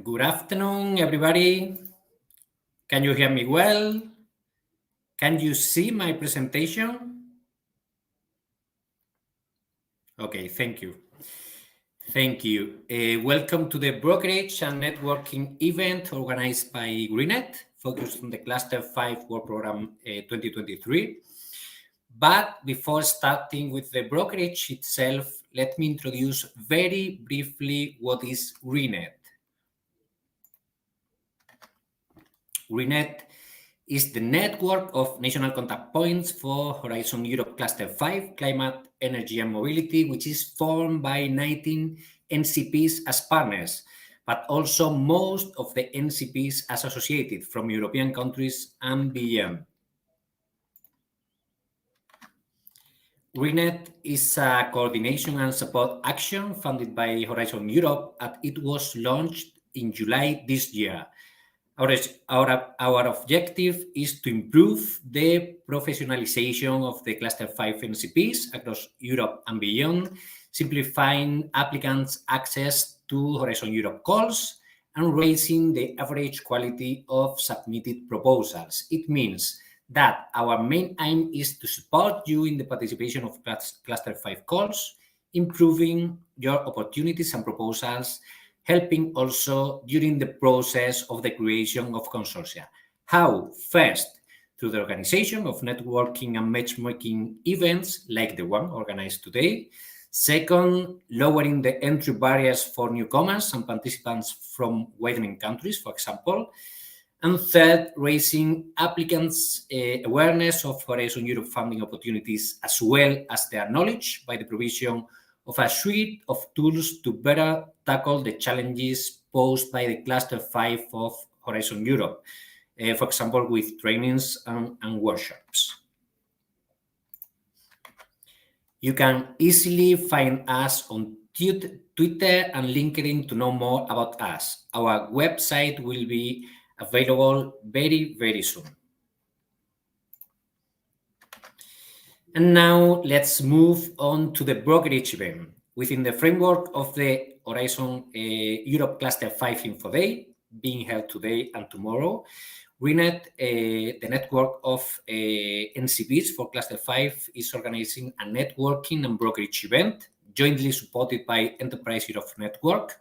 Good afternoon, everybody. Can you hear me well? Can you see my presentation? Okay, thank you. Thank you. Welcome to the brokerage and networking event organized by Greenet, focused on the Cluster 5 World Program 2023. But before starting with the brokerage itself, let me introduce very briefly what is Greenet. Greenet is the network of national contact points for Horizon Europe Cluster 5, Climate, Energy and Mobility, which is formed by 19 NCPs as partners, but also most of the NCPs as associated from European countries and beyond. Greenet is a coordination and support action funded by Horizon Europe, and it was launched in July this year. Our objective is to improve the professionalization of the Cluster 5 NCPs across Europe and beyond, simplifying applicants' access to Horizon Europe calls and raising the average quality of submitted proposals. It means that our main aim is to support you in the participation of Cluster 5 calls, improving your opportunities and proposals, helping also during the process of the creation of consortia. How? First, through the organization of networking and matchmaking events like the one organized today. Second, lowering the entry barriers for newcomers and participants from widening countries, for example. And third, raising applicants' awareness of Horizon Europe funding opportunities as well as their knowledge by the provision of a suite of tools to better tackle the challenges posed by the Cluster 5 of Horizon Europe, for example, with trainings and workshops. You can easily find us on Twitter and LinkedIn to know more about us. Our website will be available very, very soon. And now let's move on to the brokerage event. Within the framework of the Horizon Europe Cluster 5 Info Day, being held today and tomorrow, Greenet, the network of NCPs for Cluster 5, is organizing a networking and brokerage event jointly supported by Enterprise Europe Network,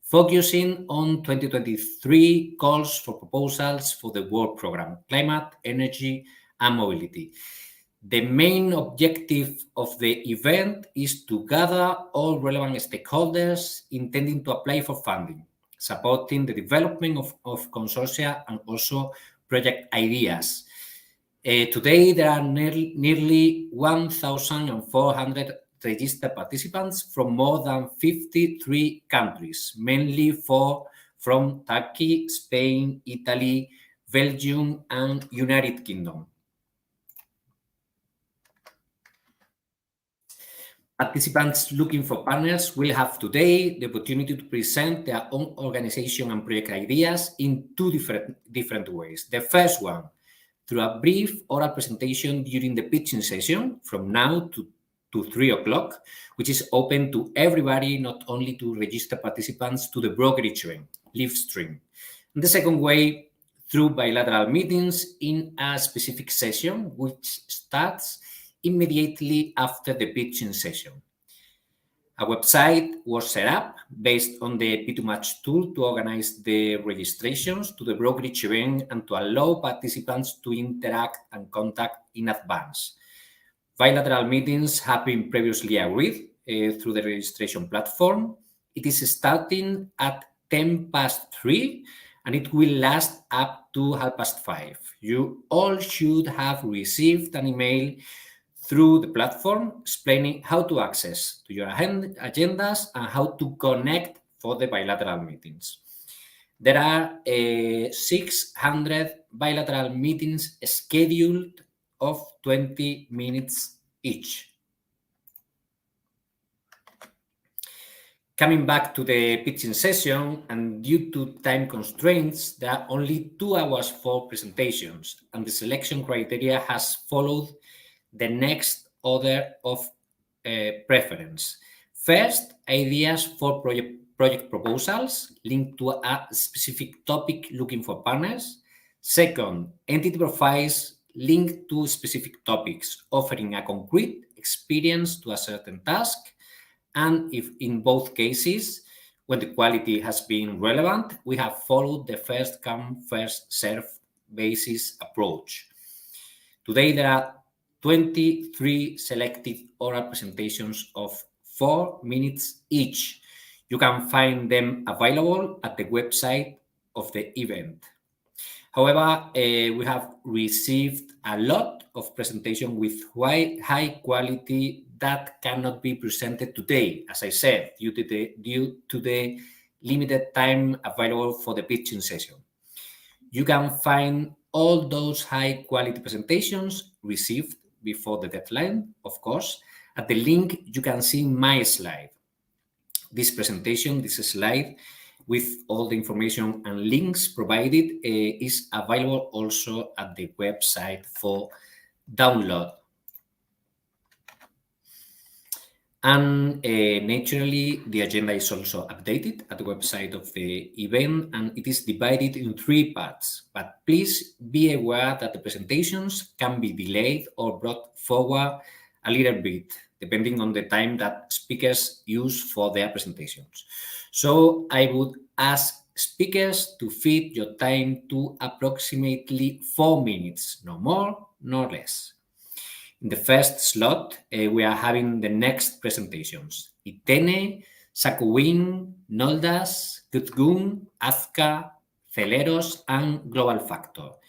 focusing on 2023 calls for proposals for the World Program, Climate, Energy and Mobility. The main objective of the event is to gather all relevant stakeholders intending to apply for funding, supporting the development of consortia and also project ideas. Today, there are nearly 1,400 registered participants from more than 53 countries, mainly from Turkey, Spain, Italy, Belgium, and United Kingdom. Participants looking for partners will have today the opportunity to present their own organization and project ideas in two different ways. The first one, through a brief oral presentation during the pitching session from now to 3 o'clock, which is open to everybody, not only to registered participants to the brokerage live stream. And the second way, through bilateral meetings in a specific session, which starts immediately after the pitching session. A website was set up based on the P2Match tool to organize the registrations to the brokerage event and to allow participants to interact and contact in advance. Bilateral meetings have been previously agreed through the registration platform. It is starting at 3:10 and it will last up to 5:30. You all should have received an email through the platform explaining how to access to your agendas and how to connect for the bilateral meetings. There are 600 bilateral meetings scheduled of 20 minutes each. Coming back to the pitching session, and due to time constraints, there are only 2 hours for presentations, and the selection criteria has followed the next order of preference. First, ideas for project proposals linked to a specific topic looking for partners. Second, entity profiles linked to specific topics, offering a concrete experience to a certain task. And if in both cases, when the quality has been relevant, we have followed the first come, first serve basis approach. Today, there are 23 selected oral presentations of 4 minutes each. You can find them available at the website of the event. However, we have received a lot of presentations with high quality that cannot be presented today, as I said, due to the limited time available for the pitching session. You can find all those high quality presentations received before the deadline, of course, at the link you can see in my slide. This presentation, this slide, with all the information and links provided is available also at the website for download. And naturally, the agenda is also updated at the website of the event, and it is divided in 3 parts. But please be aware that the presentations can be delayed or brought forward a little bit, depending on the time that speakers use for their presentations. So I would ask speakers to fit your time to approximately 4 minutes, no more, no less. In the first slot, we are having the next presentations: Itene, Sakuwin, Noldas, Gutgun, Azka, Celeros, and Global Factor.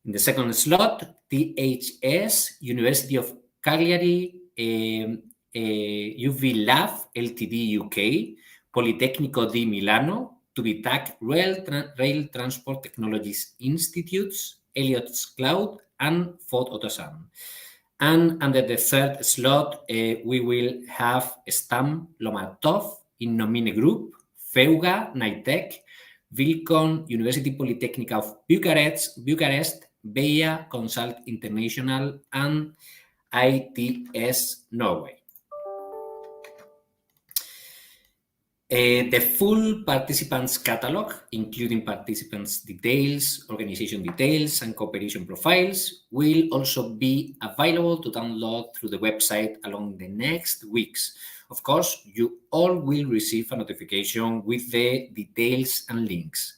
In the second slot, THS, University of Cagliari, UV Lab, Ltd UK, Politecnico di Milano, Tubitac Rail Transport Technologies Institutes, Elliott's Cloud, and Ford Otosan. And under the third slot, we will have Stam Lomatov in Nomine Group, Feuga, Nitec, Vilcon, University Polytechnica of Bucharest, BEA Consult International, and ITS Norway. The full participants catalog, including participants' details, organization details, and cooperation profiles, will also be available to download through the website along the next weeks. Of course, you all will receive a notification with the details and links.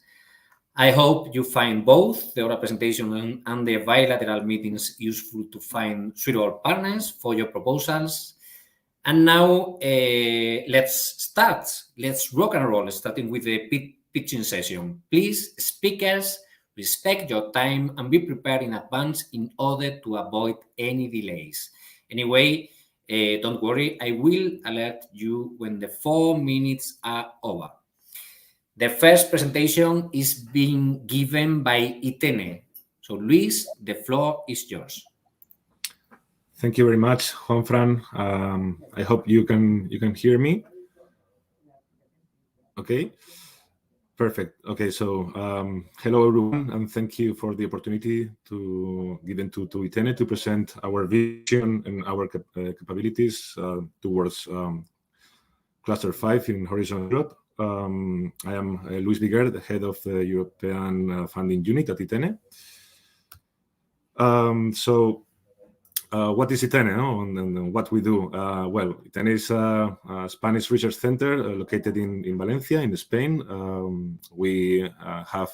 I hope you find both the oral presentation and the bilateral meetings useful to find suitable partners for your proposals. And now let's start. Let's rock and roll, starting with the pitching session. Please, speakers, Respect your time and be prepared in advance in order to avoid any delays. Anyway, don't worry, I will alert you when the 4 minutes are over. The first presentation is being given by Itene. So Luis, the floor is yours. Thank you very much, Juanfran. I hope you can hear me. Okay, perfect. Okay, so hello everyone, and thank you for the opportunity given to Itene to present our vision and our capabilities towards Cluster 5 in Horizon Europe. I am Luis Viguer, the head of the European Funding Unit at Itene. What is Itene, and what we do? Well, Itene is a Spanish research center located in Valencia, in Spain. We have,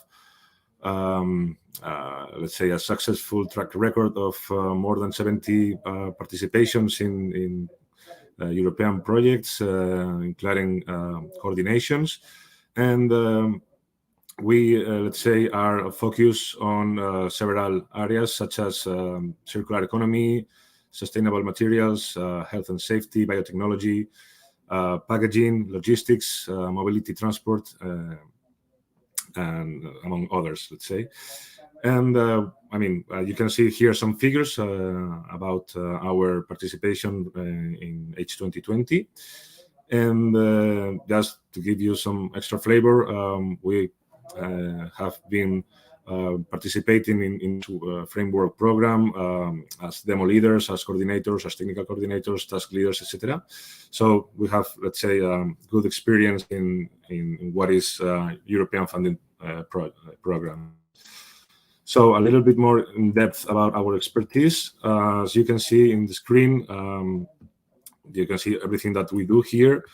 let's say, a successful track record of more than 70 participations in European projects, including coordinations. And we, let's say, are focused on several areas such as circular economy, sustainable materials, health and safety, biotechnology, packaging, logistics, mobility, transport, and among others, let's say. And you can see here some figures about our participation in H2020. And just to give you some extra flavor, we have been participating in framework program as demo leaders, as coordinators, as technical coordinators, task leaders, etc. So we have, let's say, good experience in what is European funding program. So a little bit more in depth about our expertise. As you can see in the screen, you can see everything that we do here.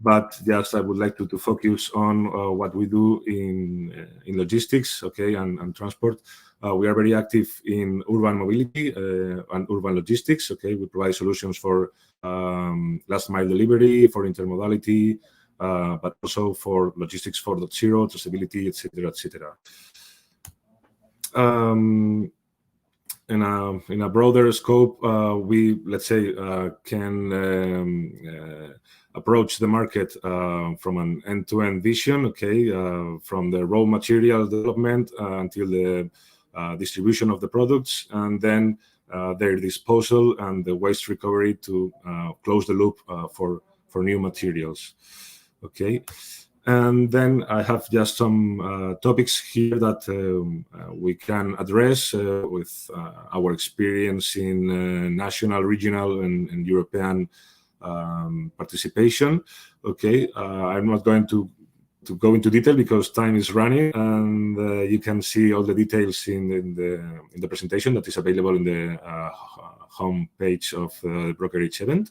But just I would like to focus on what we do in logistics, okay, and transport. We are very active in urban mobility and urban logistics. Okay, we provide solutions for last mile delivery, for intermodality, but also for logistics 4.0, traceability, etc., etc. In a broader scope, we, let's say, can approach the market from an end-to-end vision, okay, from the raw material development until the distribution of the products, and then their disposal and the waste recovery to close the loop for new materials, okay. And then I have just some topics here that we can address with our experience in national, regional, and European participation. Okay, I'm not going to go into detail because time is running, and you can see all the details in the presentation that is available in the home page of the brokerage event.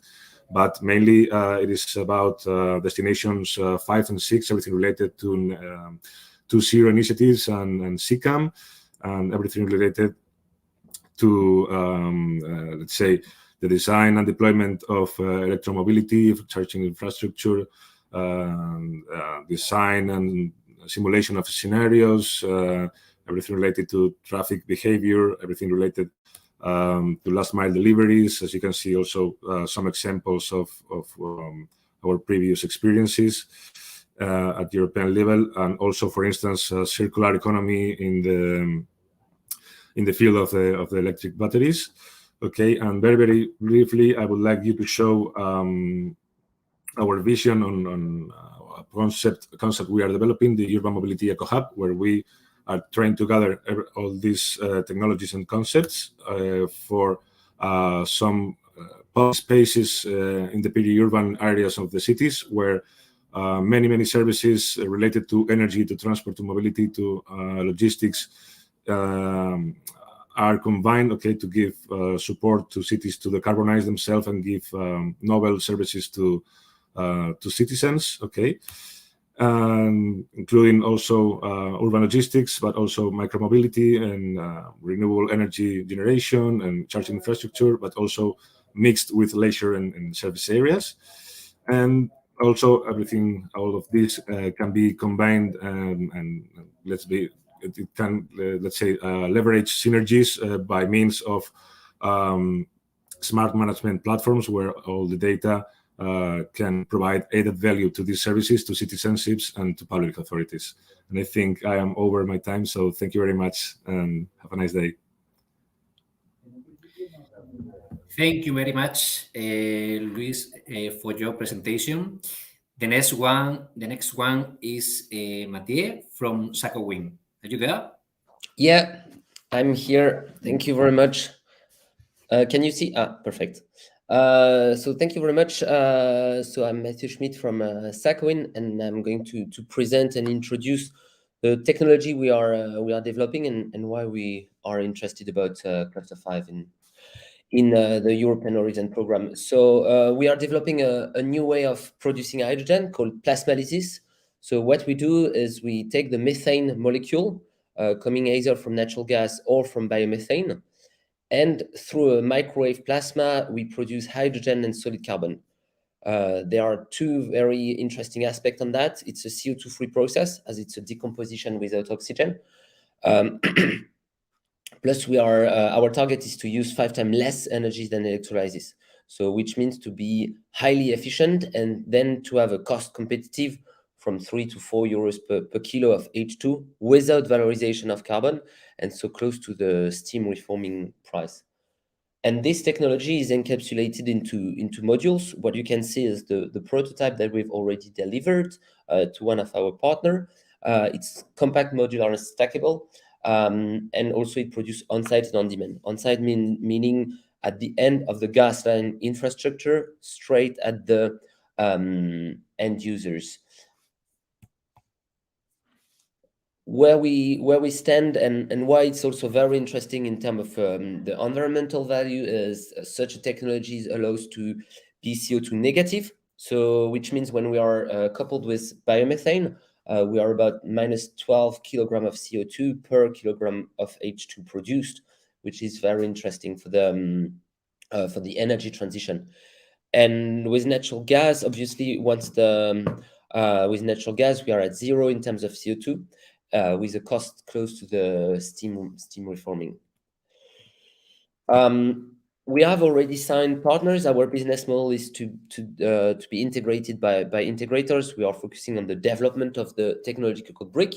But mainly it is about destinations 5 and 6, everything related to zero initiatives and CCAM, and everything related to, let's say, the design and deployment of electromobility, charging infrastructure, design and simulation of scenarios, everything related to traffic behavior, everything related to last mile deliveries. As you can see, also some examples of our previous experiences at European level, and also, for instance, circular economy in the field of the electric batteries. Okay, and very, very briefly, I would like you to show our vision on a concept we are developing, the Urban Mobility Eco Hub, where we are trying to gather all these technologies and concepts for some public spaces in the peri-urban areas of the cities, where many services related to energy, to transport, to mobility, to logistics are combined, okay, to give support to cities to decarbonize themselves and give novel services to citizens, okay, including also urban logistics, but also micromobility and renewable energy generation and charging infrastructure, but also mixed with leisure and service areas. And also everything, all of this can be combined and let's it can, let's say, leverage synergies by means of smart management platforms where all the data can provide added value to these services, to citizenships, and to public authorities. And I think I am over my time, so thank you very much, and have a nice day. Thank you very much, Luis, for your presentation. The next one is Mathieu from Sakowin. Are you there? Yeah, I'm here. Thank you very much. Can you see? Perfect. So thank you very much. So I'm Mathieu Schmidt from Sakowin, and I'm going to present and introduce the technology we are developing and why we are interested about Cluster 5 in the European Horizon program. So we are developing a new way of producing hydrogen called plasmalysis. So what we do is we take the methane molecule coming either from natural gas or from biomethane, and through a microwave plasma, we produce hydrogen and solid carbon. There are two very interesting aspects on that. It's a CO2-free process, as it's a decomposition without oxygen. Plus, our target is to use 5 times less energy than electrolysis. So, which means to be highly efficient and then to have a cost competitive from 3 to 4 euros per kilo of H2 without valorization of carbon, and so close to the steam reforming price. And this technology is encapsulated into modules. What you can see is the prototype that we've already delivered to one of our partners. It's compact, modular, and stackable. And also it produces on-site and on-demand. On-site meaning at the end of the gas line infrastructure, straight at the end users. Where we stand and why it's also very interesting in terms of the environmental value is such a technology allows to be CO2 negative. So which means when we are coupled with biomethane, we are about minus 12 kilogram of CO2 per kilogram of H2 produced, which is very interesting for the energy transition. And with natural gas, obviously, with natural gas, we are at zero in terms of CO2. With a cost close to the steam reforming. We have already signed partners. Our business model is to be integrated by integrators. We are focusing on the development of the technological brick.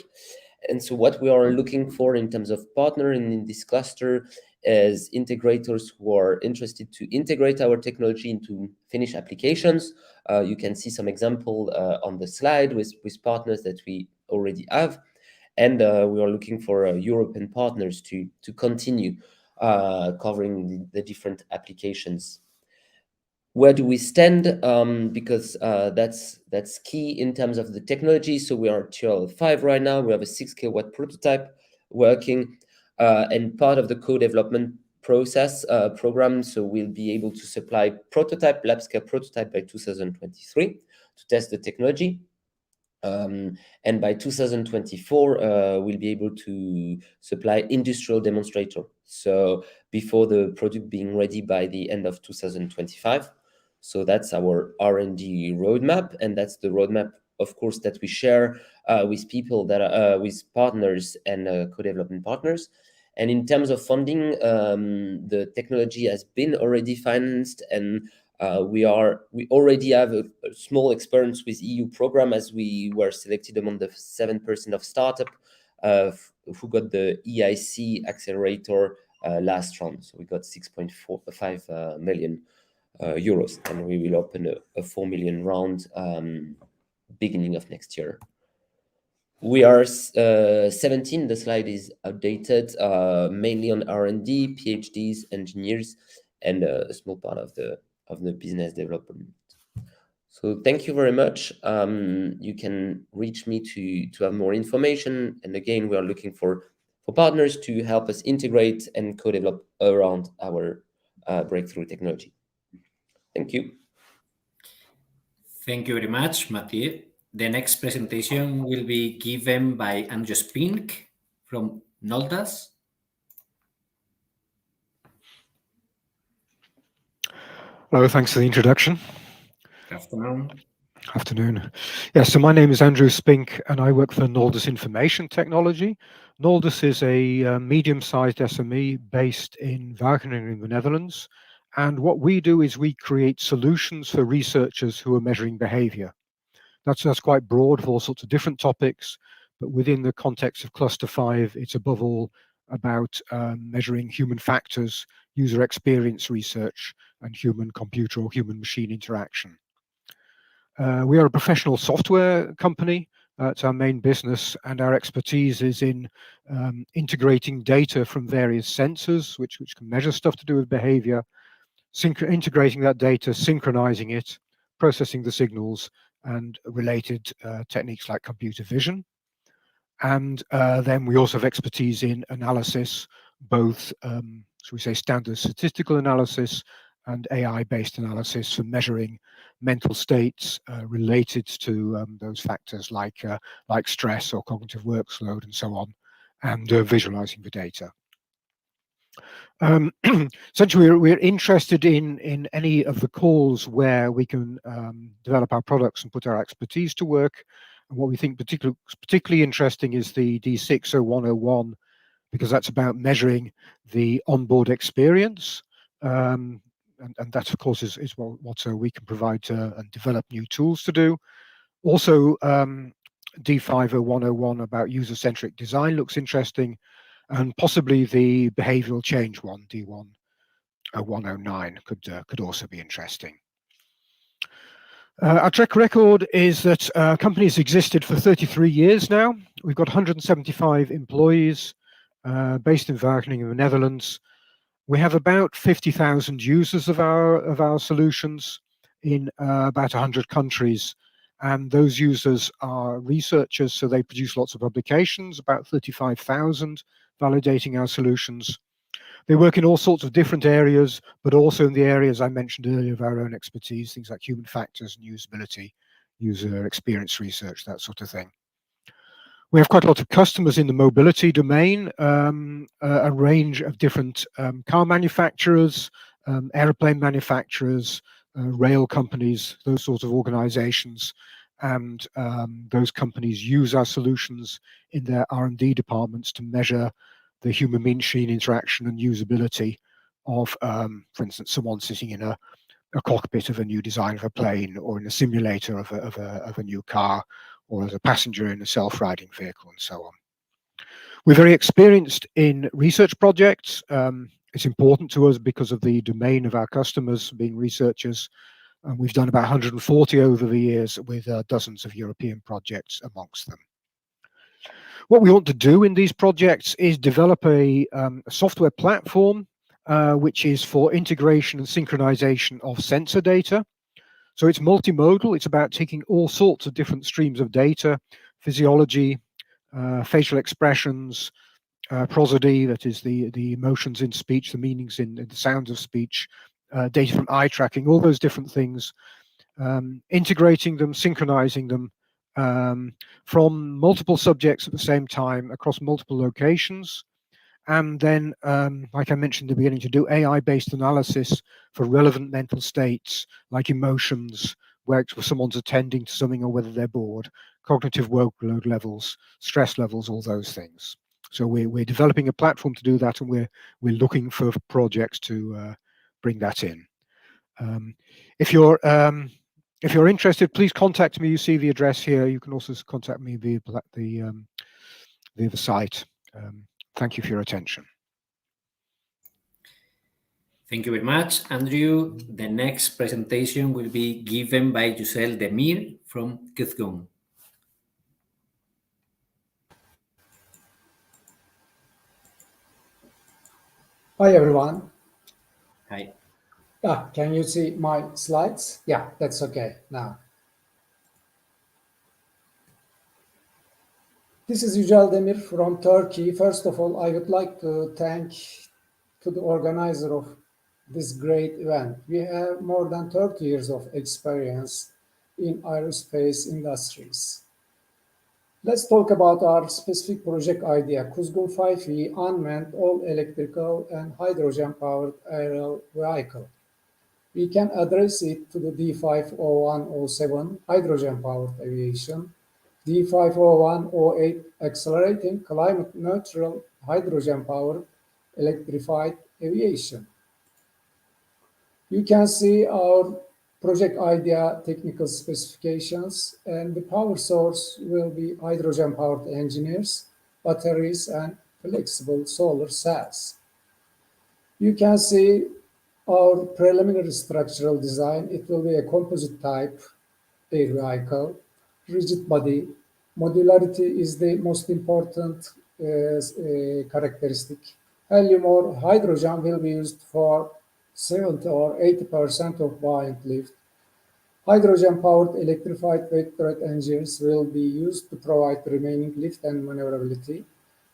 And so what we are looking for in terms of partner in this cluster is integrators who are interested to integrate our technology into finished applications. You can see some example on the slide with partners that we already have. And we are looking for European partners to continue covering the different applications. Where do we stand? Because that's key in terms of the technology. So we are TL5 right now. We have a 6 kilowatt prototype working, and part of the co-development process program. So we'll be able to supply prototype, lab scale prototype by 2023 to test the technology. And by 2024, we'll be able to supply industrial demonstrator. So before the product being ready by the end of 2025. So that's our R&D roadmap, and that's the roadmap, of course, that we share with people that are with partners and co-development partners. And in terms of funding, the technology has been already financed, and we already have a small experience with EU program, as we were selected among the 7% of startup who got the EIC accelerator last round. So we got 6.5 million euros, and we will open a 4 million round beginning of next year. We are 17. The slide is outdated, mainly on R&D, PhDs, engineers, and a small part of the business development. So thank you very much. You can reach me to have more information. And again, we are looking for partners to help us integrate and co-develop around our breakthrough technology. Thank you. Thank you very much, Mathieu. The next presentation will be given by Andres Pink from Noldas. Hello, thanks for the introduction. Good afternoon. Afternoon. Yeah, so my name is Andrew Spink and I work for Naldus Information Technology. Naldus is a medium-sized SME based in Wageningen in the Netherlands. And what we do is we create solutions for researchers who are measuring behavior. That's quite broad for all sorts of different topics, but within the context of Cluster 5, it's above all about measuring human factors, user experience research, and human-computer or human-machine interaction. We are a professional software company. It's our main business, and our expertise is in integrating data from various sensors, which can measure stuff to do with behavior, integrating that data, synchronizing it, processing the signals, and related techniques like computer vision. And then we also have expertise in analysis, both, shall we say, standard statistical analysis and AI-based analysis for measuring mental states related to those factors like stress or cognitive workload and so on, and visualizing the data. Essentially, we're interested in any of the calls where we can develop our products and put our expertise to work. And what we think particularly interesting is the D60101, because that's about measuring the onboard experience. And that, of course, is what we can provide and develop new tools to do. Also, D50101 about user-centric design looks interesting, and possibly the behavioral change one, D109, could also be interesting. Our track record is that company's existed for 33 years now. We've got 175 employees based in Wageningen in the Netherlands. We have about 50,000 users of our solutions in about 100 countries. And those users are researchers, so they produce lots of publications, about 35,000 validating our solutions. They work in all sorts of different areas, but also in the areas I mentioned earlier of our own expertise, things like human factors and usability, user experience research, that sort of thing. We have quite a lot of customers in the mobility domain, a range of different car manufacturers, airplane manufacturers, rail companies, those sorts of organizations. And those companies use our solutions in their R&D departments to measure the human-machine interaction and usability of, for instance, someone sitting in a cockpit of a new design of a plane, or in a simulator of a new car, or as a passenger in a self-riding vehicle, and so on. We're very experienced in research projects. It's important to us because of the domain of our customers being researchers. And we've done about 140 over the years, with dozens of European projects amongst them. What we want to do in these projects is develop a software platform which is for integration and synchronization of sensor data. So it's multimodal. It's about taking all sorts of different streams of data, physiology, facial expressions, prosody, that is the emotions in speech, the meanings in the sounds of speech, data from eye tracking, all those different things, integrating them, synchronizing them from multiple subjects at the same time across multiple locations. And then, like I mentioned at the beginning, to do AI-based analysis for relevant mental states, like emotions, where someone's attending to something or whether they're bored, cognitive workload levels, stress levels, all those things. So we're developing a platform to do that, and we're looking for projects to bring that in. If you're interested, please contact me. You see the address here. You can also contact me via the site. Thank you for your attention. Thank you very much, Andrew. The next presentation will be given by Giselle Demir from Kuzgun. Hi, everyone. Hi. Can you see my slides? Yeah, that's okay now. This is Yücel Demir from Turkey. First of all, I would like to thank to the organizer of this great event. We have more than 30 years of experience in aerospace industries. Let's talk about our specific project idea, Kuzgun 5E, unmanned all-electrical and hydrogen-powered aerial vehicle. We can address it to the D50107 hydrogen-powered aviation, D50108 accelerating climate-neutral hydrogen-powered electrified aviation. You can see our project idea, technical specifications, and the power source will be hydrogen-powered engineers, batteries, and flexible solar cells. You can see our preliminary structural design. It will be a composite type air vehicle, rigid body. Modularity is the most important characteristic. Helium or hydrogen will be used for 70 or 80% of buoyant lift. Hydrogen-powered electrified vectored engines will be used to provide the remaining lift and maneuverability.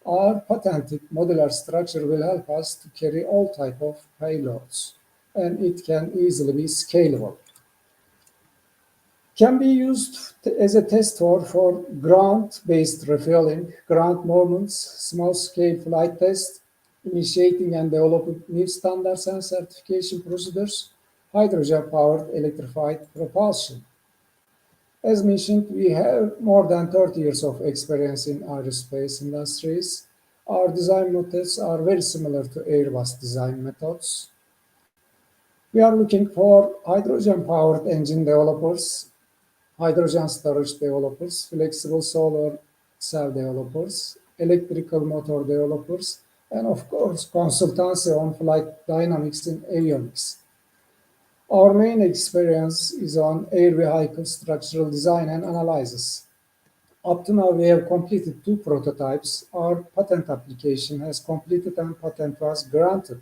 Our patented modular structure will help us to carry all type of payloads, and it can easily be scalable. Can be used as a test for ground-based refueling, ground movements, small-scale flight tests, initiating and developing new standards and certification procedures, hydrogen-powered electrified propulsion. As mentioned, we have more than 30 years of experience in aerospace industries. Our design methods are very similar to Airbus design methods. We are looking for hydrogen-powered engine developers, hydrogen storage developers, flexible solar cell developers, electrical motor developers, and of course, consultancy on flight dynamics and avionics. Our main experience is on air vehicle structural design and analysis. Up to now, we have completed 2 prototypes. Our patent application has completed and patent was granted.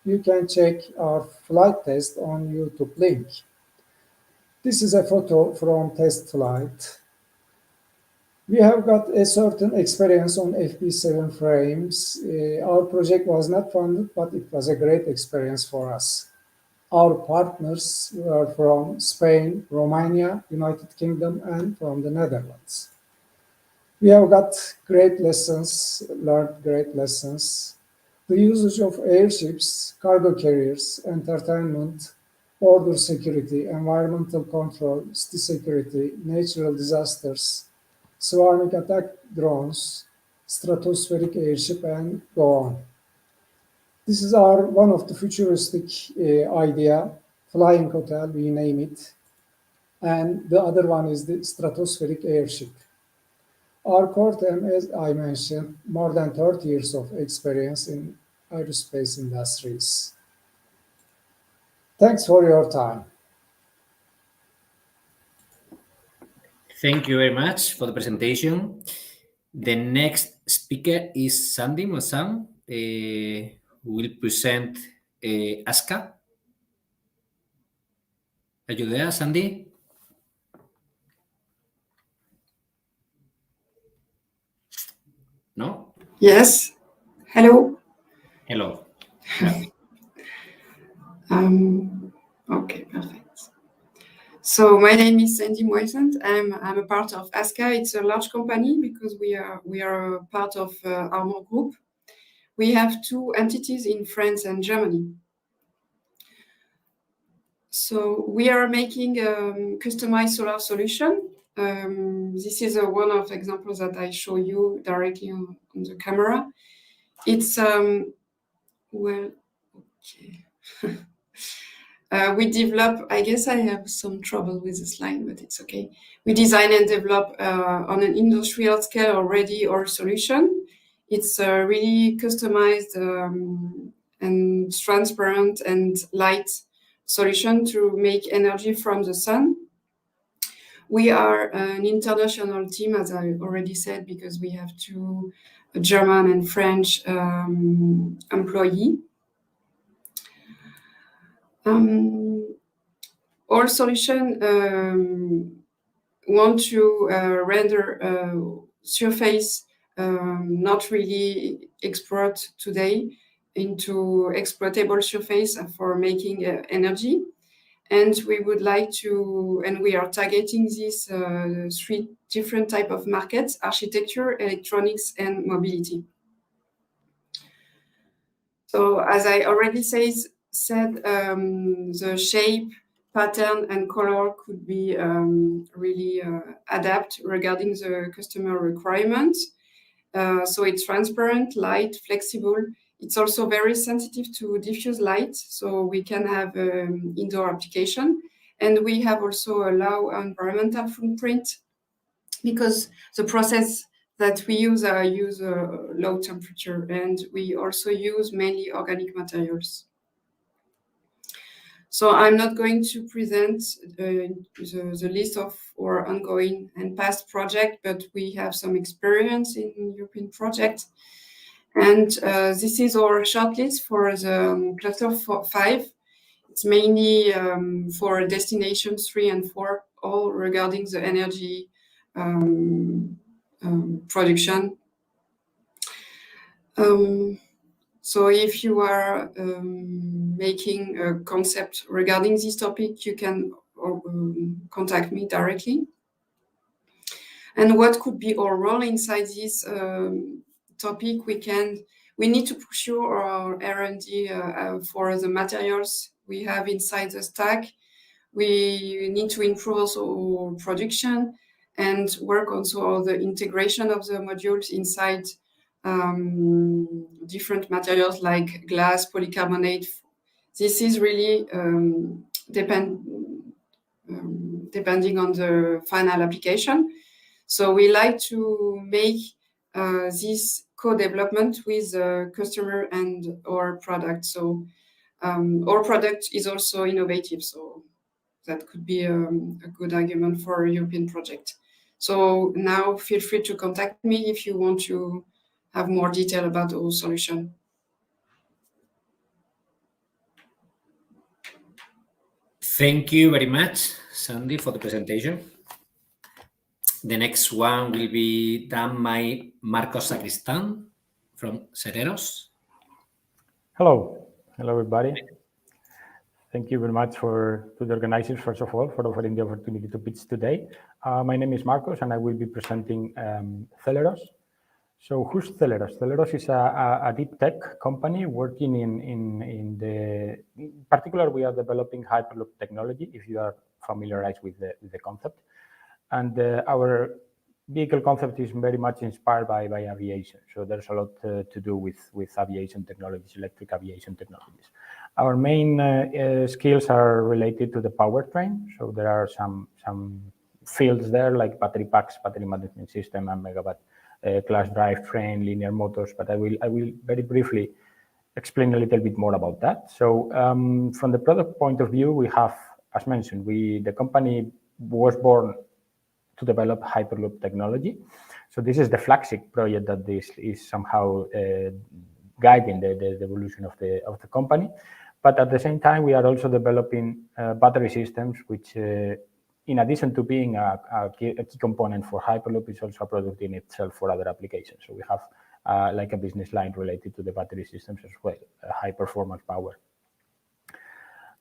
You can check our flight test on YouTube link. This is a photo from test flight. We have got a certain experience on FP7 frames. Our project was not funded, but it was a great experience for us. Our partners were from Spain, Romania, United Kingdom, and from the Netherlands. We have got great lessons, learned great lessons. The usage of airships, cargo carriers, entertainment, border security, environmental control, city security, natural disasters, swarming attack drones, stratospheric airship, and go on. This is one of the futuristic idea, flying hotel, we name it. And the other one is the stratospheric airship. Our core team, as I mentioned, more than 30 years of experience in aerospace industries. Thanks for your time. Thank you very much for the presentation. The next speaker is Sandy Mossam, who will present ASCA. Are you there, Sandy? No? Yes. Hello. Hello. Okay, perfect. So my name is Sandy Moisant. I'm a part of ASCA. It's a large company because we are a part of Armor Group. We have 2 entities in France and Germany. So we are making a customized solar solution. This is one of the examples that I show you directly on the camera. It's well, okay. We develop, I guess I have some trouble with the slide, but it's okay. We design and develop on an industrial scale already our solution. It's really customized and transparent and light solution to make energy from the sun. We are an international team, as I already said, because we have 2 German and French employees. Our solution want to render surface not really explored today into exploitable surface for making energy. And we would like to, and we are targeting these 3 different type of markets: architecture, electronics, and mobility. So as I already said, said, the shape, pattern, and color could be really adapt regarding the customer requirements. So it's transparent, light, flexible. It's also very sensitive to diffuse light, so we can have indoor application. And we have also a low environmental footprint because the process that we use low temperature, and we also use mainly organic materials. So I'm not going to present the list of our ongoing and past project, but we have some experience in European projects. And this is our shortlist for the cluster 5. It's mainly for destinations 3 and 4, all regarding the energy production. So if you are making a concept regarding this topic, you can contact me directly. And what could be our role inside this topic? We need to pursue our R&D for the materials we have inside the stack. We need to improve also our production and work also on the integration of the modules inside different materials like glass, polycarbonate. This is really depending on the final application. So we like to make this co-development with the customer and our product. So our product is also innovative, so that could be a good argument for a European project. So now feel free to contact me if you want to have more detail about our solution. Thank you very much, Sandy, for the presentation. The next one will be done by Marcos Sacristan from Cereros. Hello, everybody. Thank you very much to the organizers, first of all, for offering the opportunity to pitch today. My name is Marcos, and I will be presenting Celeros. So who's Celeros? Celeros is a deep tech company working in particular, we are developing Hyperloop technology, if you are familiarized with the concept. And our vehicle concept is very much inspired by aviation. So there's a lot to do with aviation technologies, electric aviation technologies. Our main skills are related to the powertrain. So there are some fields there like battery packs, battery management system, and megawatt class drivetrain, linear motors. But I will very briefly explain a little bit more about that. So from the product point of view, we have, as mentioned, the company was born to develop Hyperloop technology. So this is the flagship project that this is somehow guiding the evolution of the company. But at the same time, we are also developing battery systems, which in addition to being a key component for Hyperloop, is also a product in itself for other applications. So we have like a business line related to the battery systems as well, high performance power.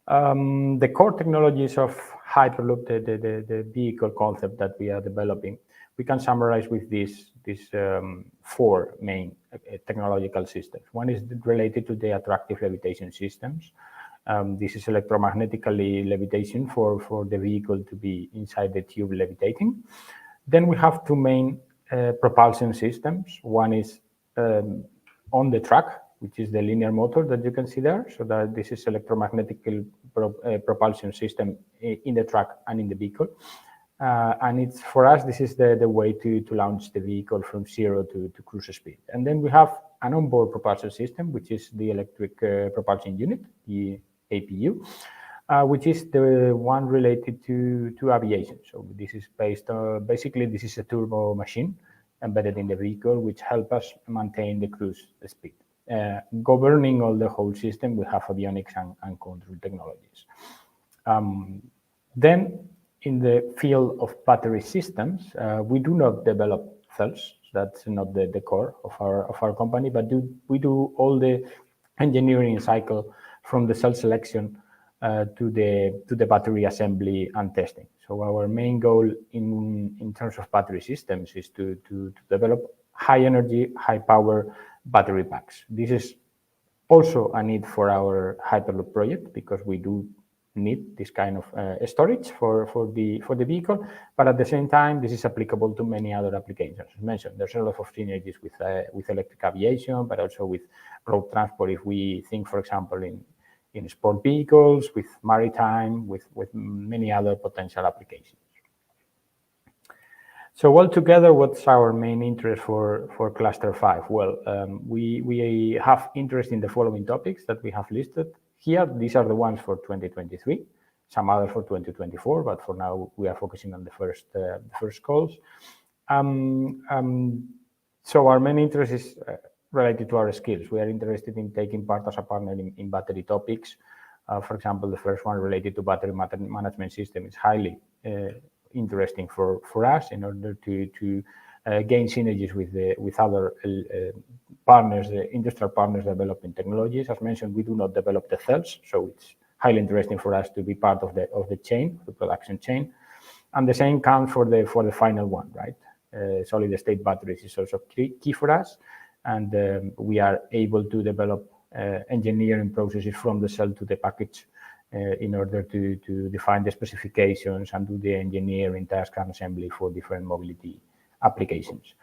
The core technologies of Hyperloop, the vehicle concept that we are developing, we can summarize with these 4 main technological systems. One is related to the attractive levitation systems. This is electromagnetically levitation for the vehicle to be inside the tube levitating. Then we have 2 main propulsion systems. One is on the track, which is the linear motor that you can see there. So that this is electromagnetic propulsion system in the track and in the vehicle. And it's for us, this is the way to launch the vehicle from 0 to cruise speed. And then we have an onboard propulsion system, which is the electric propulsion unit, the APU, which is the one related to aviation. So this is based on, basically, this is a turbo machine embedded in the vehicle, which help us maintain the cruise speed. Governing all the whole system, we have avionics and control technologies. Then in the field of battery systems, we do not develop cells. That's not the core of our company, but we do all the engineering cycle from the cell selection to the battery assembly and testing. So our main goal in terms of battery systems is to develop high energy, high power battery packs. This is Also a need for our Hyperloop project, because we do need this kind of storage for the vehicle, but at the same time, this is applicable to many other applications. As mentioned, there's a lot of synergies with electric aviation, but also with road transport. If we think, for example, in sport vehicles, with maritime, with many other potential applications. So altogether, what's our main interest for Cluster 5? Well, we have interest in the following topics that we have listed here. These are the ones for 2023, some others for 2024, but for now we are focusing on the first calls. So our main interest is related to our skills. We are interested in taking part as a partner in battery topics. For example, the first one related to battery management system is highly interesting for us in order to gain synergies with other partners, industrial partners developing technologies. As mentioned, we do not develop the cells, so it's highly interesting for us to be part of the chain, the production chain. And the same counts for the final one, right? Solid state batteries is also key for us, and we are able to develop engineering processes from the cell to the package in order to define the specifications and do the engineering task and assembly for different mobility applications.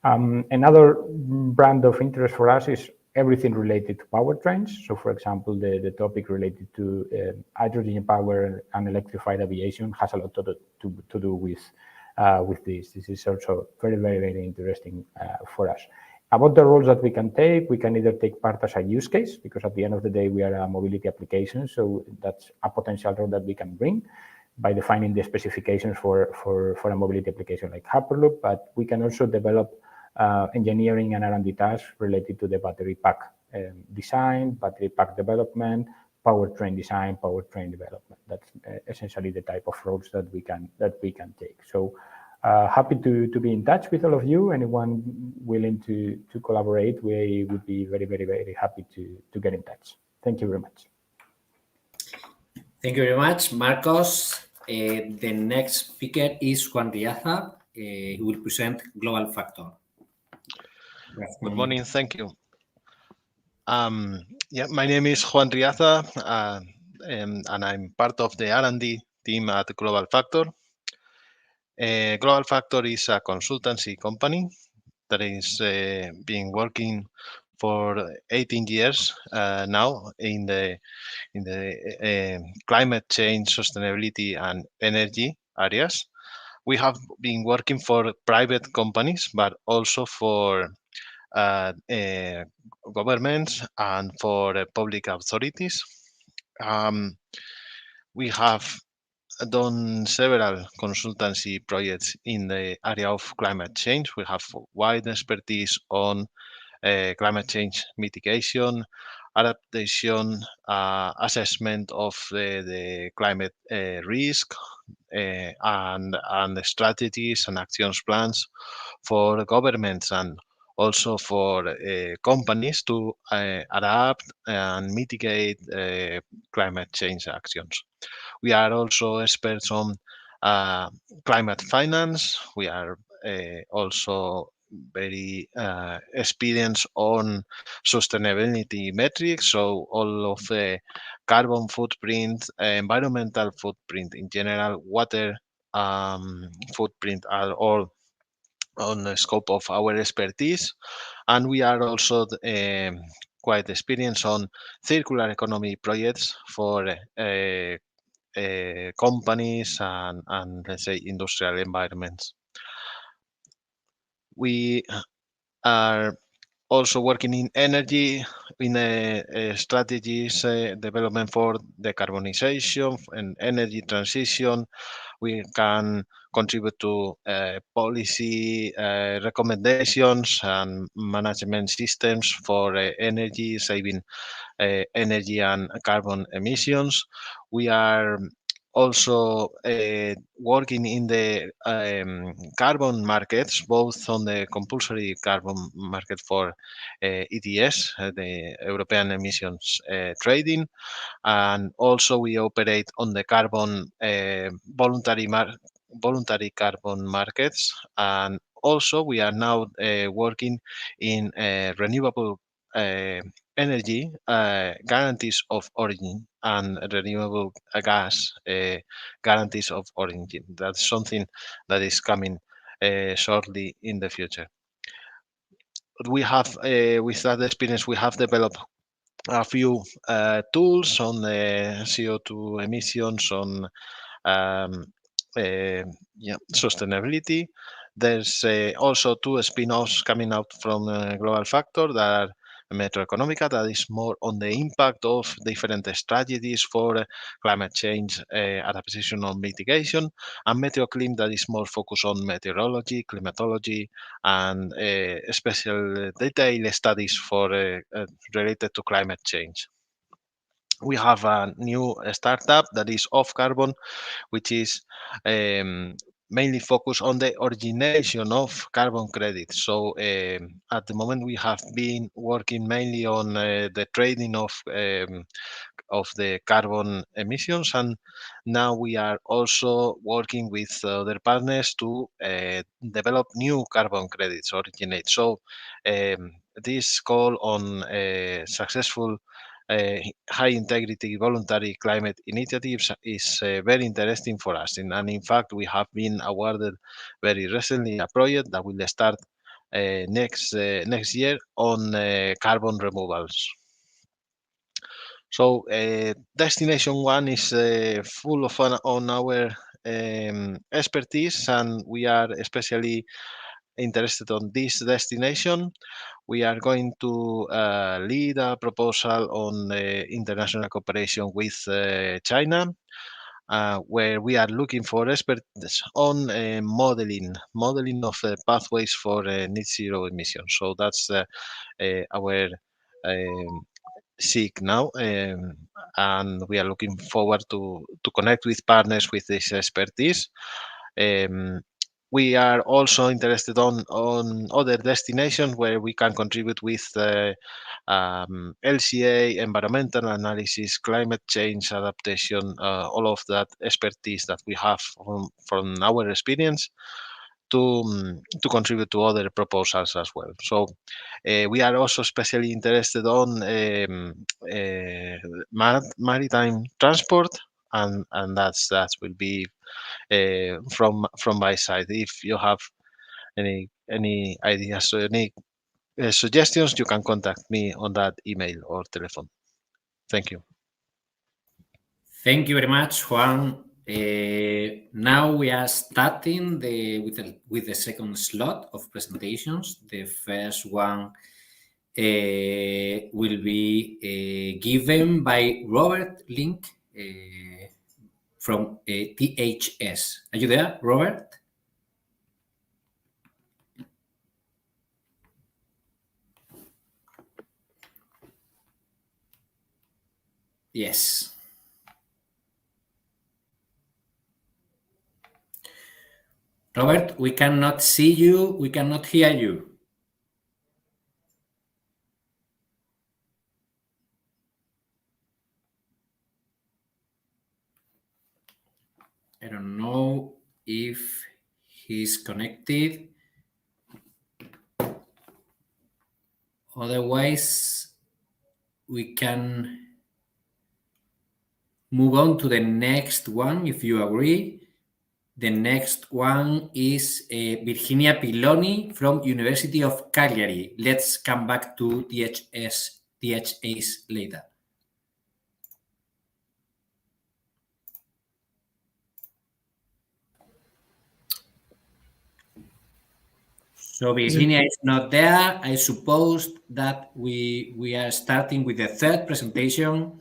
Another brand of interest for us is everything related to powertrains. So, for example, the topic related to hydrogen power and electrified aviation has a lot to do with this. This is also very, very, very interesting for us. About the roles that we can take, we can either take part as a use case, because at the end of the day, we are a mobility application. So that's a potential role that we can bring by defining the specifications for a mobility application like Hyperloop. But we can also develop engineering and R&D tasks related to the battery pack design, battery pack development, powertrain design, powertrain development. That's essentially the type of roles that we can take. So happy to be in touch with all of you. Anyone willing to collaborate, we would be very, very, very happy to get in touch. Thank you very much. Thank you very much, Marcos. The next speaker is Juan Riaza, who will present Global Factor. Good morning. Thank you. Yeah, my name is Juan Riaza, and I'm part of the R&D team at Global Factor. Global Factor is a consultancy company that is been working for 18 years now in the climate change, sustainability, and energy areas. We have been working for private companies, but also for governments and for public authorities. We have done several consultancy projects in the area of climate change. We have wide expertise on climate change mitigation, adaptation, assessment of the climate risk, and the strategies and actions plans for governments and also for companies to adapt and mitigate climate change actions. We are also experts on climate finance. We are also very experienced on sustainability metrics, so all of the carbon footprint, environmental footprint in general, water footprint are all on the scope of our expertise. And we are also quite experienced on circular economy projects for companies and let's say industrial environments. We are also working in energy, in strategies development for decarbonization and energy transition. We can contribute to policy recommendations and management systems for energy saving, energy and carbon emissions. We are also working in the carbon markets, both on the compulsory carbon market for ETS, the European Emissions Trading, and also we operate on the carbon voluntary carbon markets, and also we are now working in renewable energy guarantees of origin and renewable gas guarantees of origin. That's something that is coming shortly in the future. We have, with that experience, we have developed a few tools on CO2 emissions, on sustainability. There's also two spin-offs coming out from Global Factor that are Metroeconomica, that is more on the impact of different strategies for climate change adaptation or mitigation, and Meteoclim, that is more focused on meteorology, climatology, and special detailed studies for related to climate change. We have a new startup that is off carbon, which is mainly focused on the origination of carbon credits. So at the moment we have been working mainly on the trading of the carbon emissions, and now we are also working with other partners to develop new carbon credits, originate. So this call on successful high integrity voluntary climate initiatives is very interesting for us. And in fact, we have been awarded very recently a project that will start next year on carbon removals. So destination one is full of on our expertise, and we are especially interested on this destination. We are going to lead a proposal on international cooperation with China, where we are looking for experts on modeling of pathways for net zero emissions. So that's our seek now, and we are looking forward to connect with partners with this expertise. We are also interested on other destinations where we can contribute with LCA, environmental analysis, climate change adaptation, all of that expertise that we have from our experience to contribute to other proposals as well. So we are also especially interested on maritime transport, and that will be from my side. If you have any ideas or any suggestions, you can contact me on that email or telephone. Thank you. Thank you very much, Juan. Now we are starting with the second slot of presentations. The first one will be given by Robert Link from THS. Are you there, Robert? Yes. Robert, we cannot see you. We cannot hear you. I don't know if he's connected. Otherwise, we can move on to the next one, if you agree. The next one is Virginia Piloni from University of Cagliari. Let's come back to THS later. So Virginia is not there. I suppose that we are starting with the third presentation.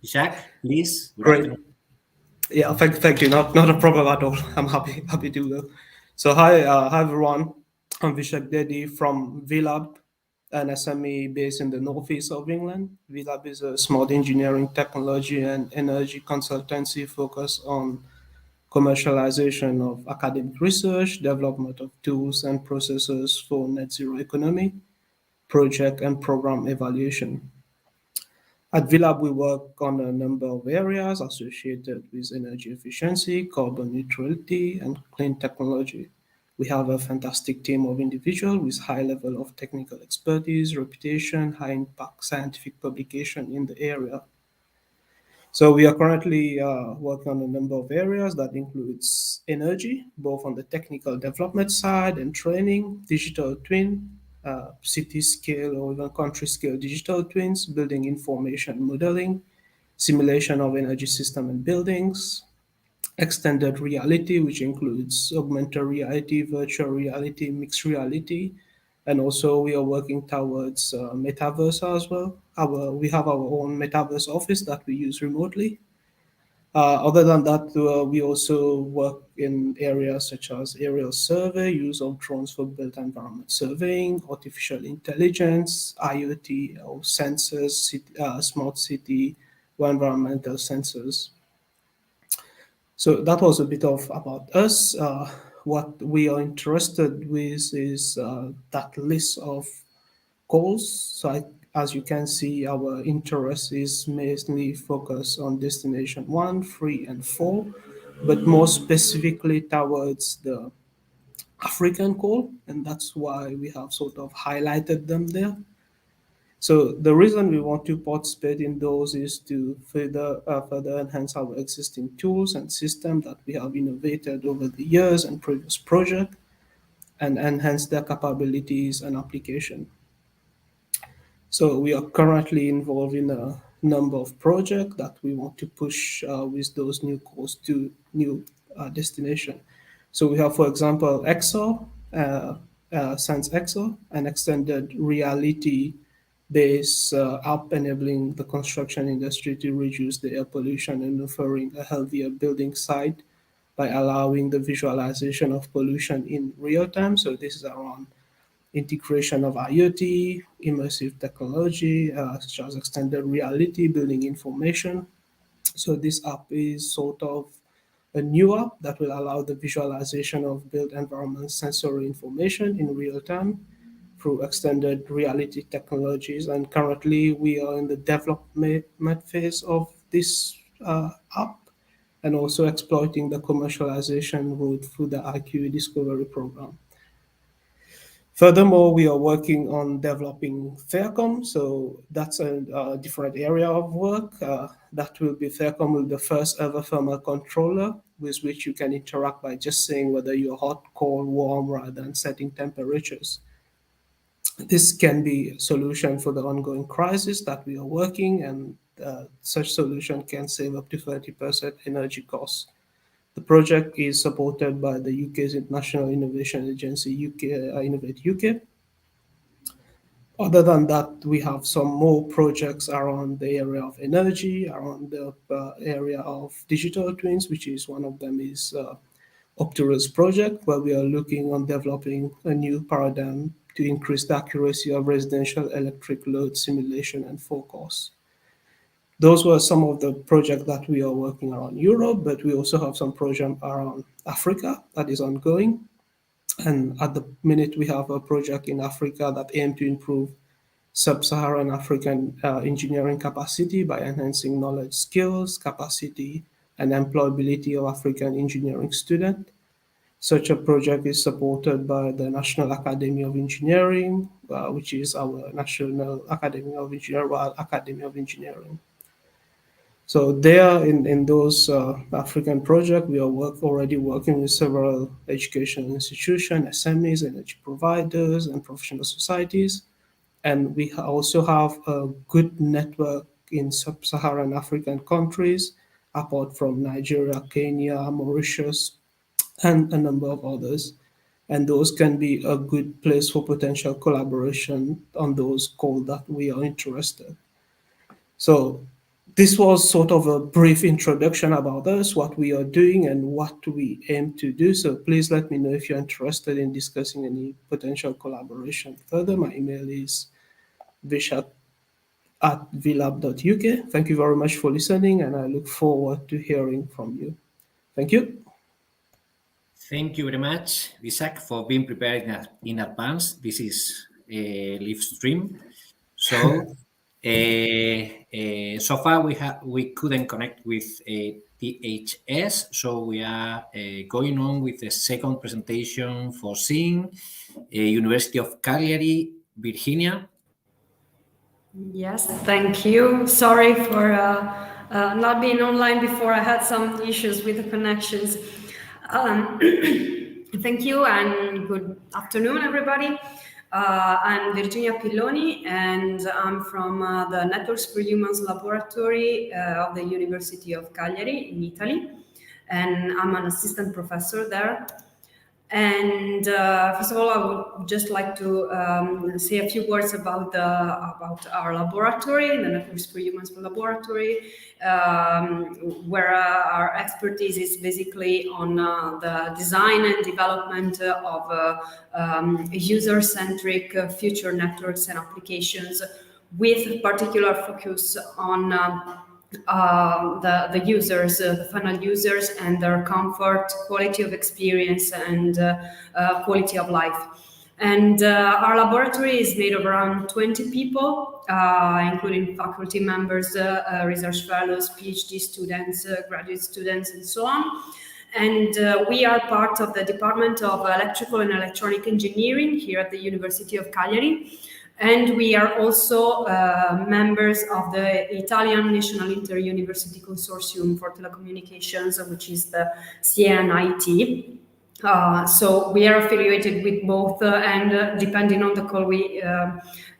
Jacques, please. Great. Yeah, thank you. Not a problem at all. I'm happy to go. So hi everyone. I'm Vishak Dedi from VLab, an SME based in the northeast of England. VLab is a smart engineering technology and energy consultancy focused on commercialization of academic research, development of tools and processes for net zero economy, project and program evaluation. At VLab, we work on a number of areas associated with energy efficiency, carbon neutrality, and clean technology. We have a fantastic team of individuals with high level of technical expertise, reputation, high impact scientific publication in the area. So we are currently working on a number of areas that includes energy, both on the technical development side and training, digital twin, city scale or even country scale digital twins, building information modeling, simulation of energy system and buildings, extended reality, which includes augmented reality, virtual reality, mixed reality, and also we are working towards metaverse as well. We have our own metaverse office that we use remotely. Other than that, we also work in areas such as aerial survey, use of drones for built environment surveying, artificial intelligence, IoT or sensors, smart city or environmental sensors. So that was a bit of about us. What we are interested with is that list of goals. So as you can see, our interest is mainly focused on destination 1, 3, and 4, but more specifically towards the African goal, and that's why we have sort of highlighted them there. So the reason we want to participate in those is to further enhance our existing tools and systems that we have innovated over the years and previous projects, and enhance their capabilities and application. So we are currently involved in a number of projects that we want to push with those new goals to new destination. So we have, for example, EXO, Sense EXO, an extended reality-based app enabling the construction industry to reduce the air pollution and offering a healthier building site by allowing the visualization of pollution in real time. So this is around integration of IoT, immersive technology, such as extended reality, building information. So this app is sort of a new app that will allow the visualization of built environment sensory information in real time through extended reality technologies. And currently we are in the development phase of this app, and also exploiting the commercialization route through the IQ Discovery program. Furthermore, we are working on developing Faircom. So that's a different area of work. That will be Faircom will be the first ever thermal controller with which you can interact by just saying whether you're hot, cold, warm, rather than setting temperatures. This can be a solution for the ongoing crisis that we are working, and such solution can save up to 30% energy costs. The project is supported by the UK's International Innovation Agency, Innovate UK. Other than that, we have some more projects around the area of energy, around the area of digital twins, which is one of them is Opturus project, where we are looking on developing a new paradigm to increase the accuracy of residential electric load simulation and forecast. Those were some of the projects that we are working around Europe, but we also have some project around Africa that is ongoing. And at the minute, we have a project in Africa that aims to improve sub-Saharan African engineering capacity by enhancing knowledge, skills, capacity, and employability of African engineering students. Such a project is supported by the National Academy of Engineering, which is our National Academy of Engineering, Royal Academy of Engineering. So there in those African projects, we are already working with several educational institutions, SMEs, energy providers, and professional societies. And we also have a good network in sub-Saharan African countries, apart from Nigeria, Kenya, Mauritius, and a number of others. And those can be a good place for potential collaboration on those goals that we are interested. So this was sort of a brief introduction about us, what we are doing, and what we aim to do. So please let me know if you're interested in discussing any potential collaboration further. My email is vishak@vlab.uk. Thank you very much for listening, and I look forward to hearing from you. Thank you. Thank you very much, Vishak, for being prepared in advance. This is a live stream. So so far we couldn't connect with THS. So we are going on with the second presentation for SIN, University of Calgary, Virginia. Yes, thank you. Sorry for not being online before. I had some issues with the connections. Thank you and good afternoon, everybody. I'm Virginia Pilloni, and I'm from the Networks for Humans Laboratory of the University of Cagliari in Italy, and I'm an assistant professor there. And first of all, I would just like to say a few words about our laboratory, the Networks for Humans Laboratory, where our expertise is basically on the design and development of user-centric future networks and applications, with particular focus on the users, the final users, and their comfort, quality of experience, and quality of life. And our laboratory is made of around 20 people, including faculty members, research fellows, PhD students, graduate students, and so on. And we are part of the Department of Electrical and Electronic Engineering here at the University of Cagliari. And we are also members of the Italian National Inter-University Consortium for Telecommunications, which is the CNIT. So we are affiliated with both, and depending on the call, we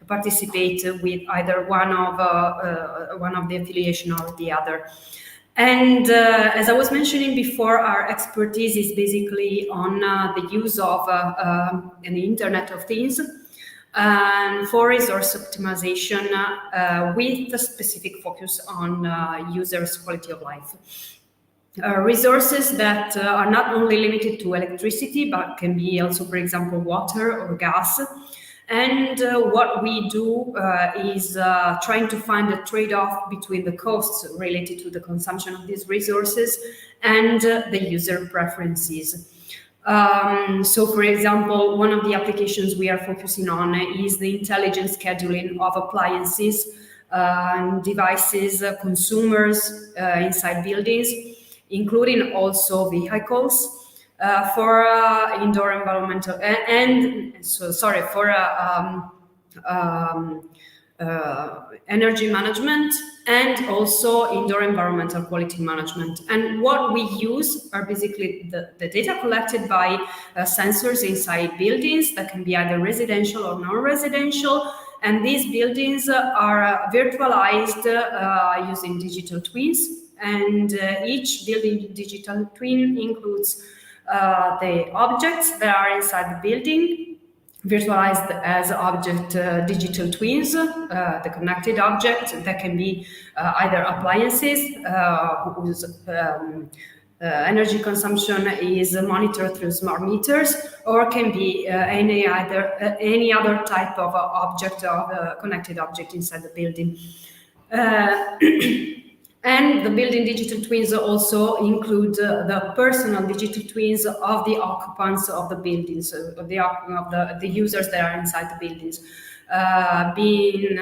participate with either one of the affiliation or the other. And as I was mentioning before, our expertise is basically on the use of an Internet of Things, and for resource optimization with a specific focus on users' quality of life. Resources that are not only limited to electricity, but can be also, for example, water or gas. And what we do is trying to find a trade-off between the costs related to the consumption of these resources and the user preferences. So, for example, one of the applications we are focusing on is the intelligent scheduling of appliances, devices, consumers inside buildings, including also vehicles, for indoor environmental energy management, and also indoor environmental quality management. And what we use are basically the data collected by sensors inside buildings that can be either residential or non-residential. And these buildings are virtualized using digital twins. And each building digital twin includes the objects that are inside the building, virtualized as object digital twins, the connected object that can be either appliances whose energy consumption is monitored through smart meters, or can be any other type of object, of connected object inside the building. And the building digital twins also include the personal digital twins of the occupants of the buildings, of the users that are inside the buildings, being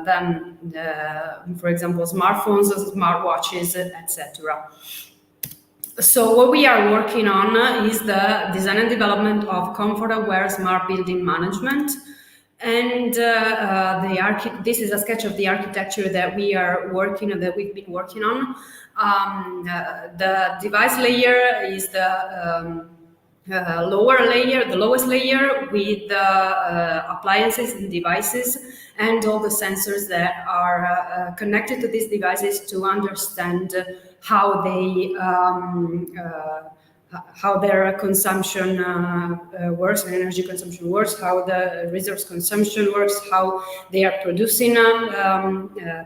them, for example, smartphones, smartwatches, etc. So what we are working on is the design and development of comfort-aware smart building management. And this is a sketch of the architecture that we've been working on. The device layer is the lowest layer, with the appliances and devices and all the sensors that are connected to these devices to understand how their consumption works, and energy consumption works, how the resource consumption works, how they are producing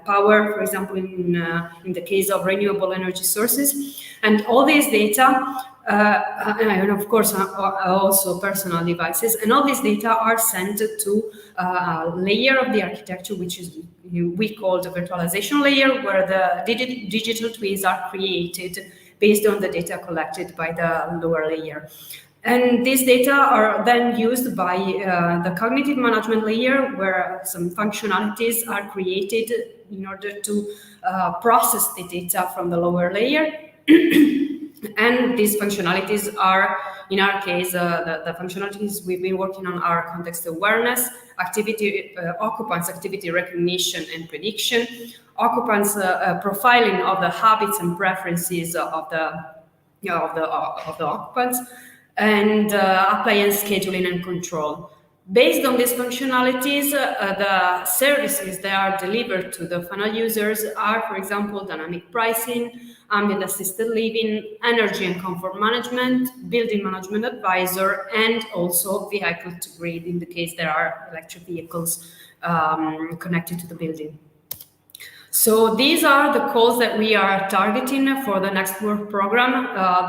power, for example, in the case of renewable energy sources. And all these data, and of course also personal devices, and all these data are sent to a layer of the architecture, which is we call the virtualization layer, where the digital twins are created based on the data collected by the lower layer. And these data are then used by the cognitive management layer, where some functionalities are created in order to process the data from the lower layer. And these functionalities are, in our case, the functionalities we've been working on are context awareness, occupants activity recognition and prediction, occupants profiling of the habits and preferences of the occupants, and appliance scheduling and control. Based on these functionalities, the services that are delivered to the final users are, for example, dynamic pricing, ambient assisted living, energy and comfort management, building management advisor, and also vehicle to grid in the case there are electric vehicles connected to the building. So these are the calls that we are targeting for the next work program.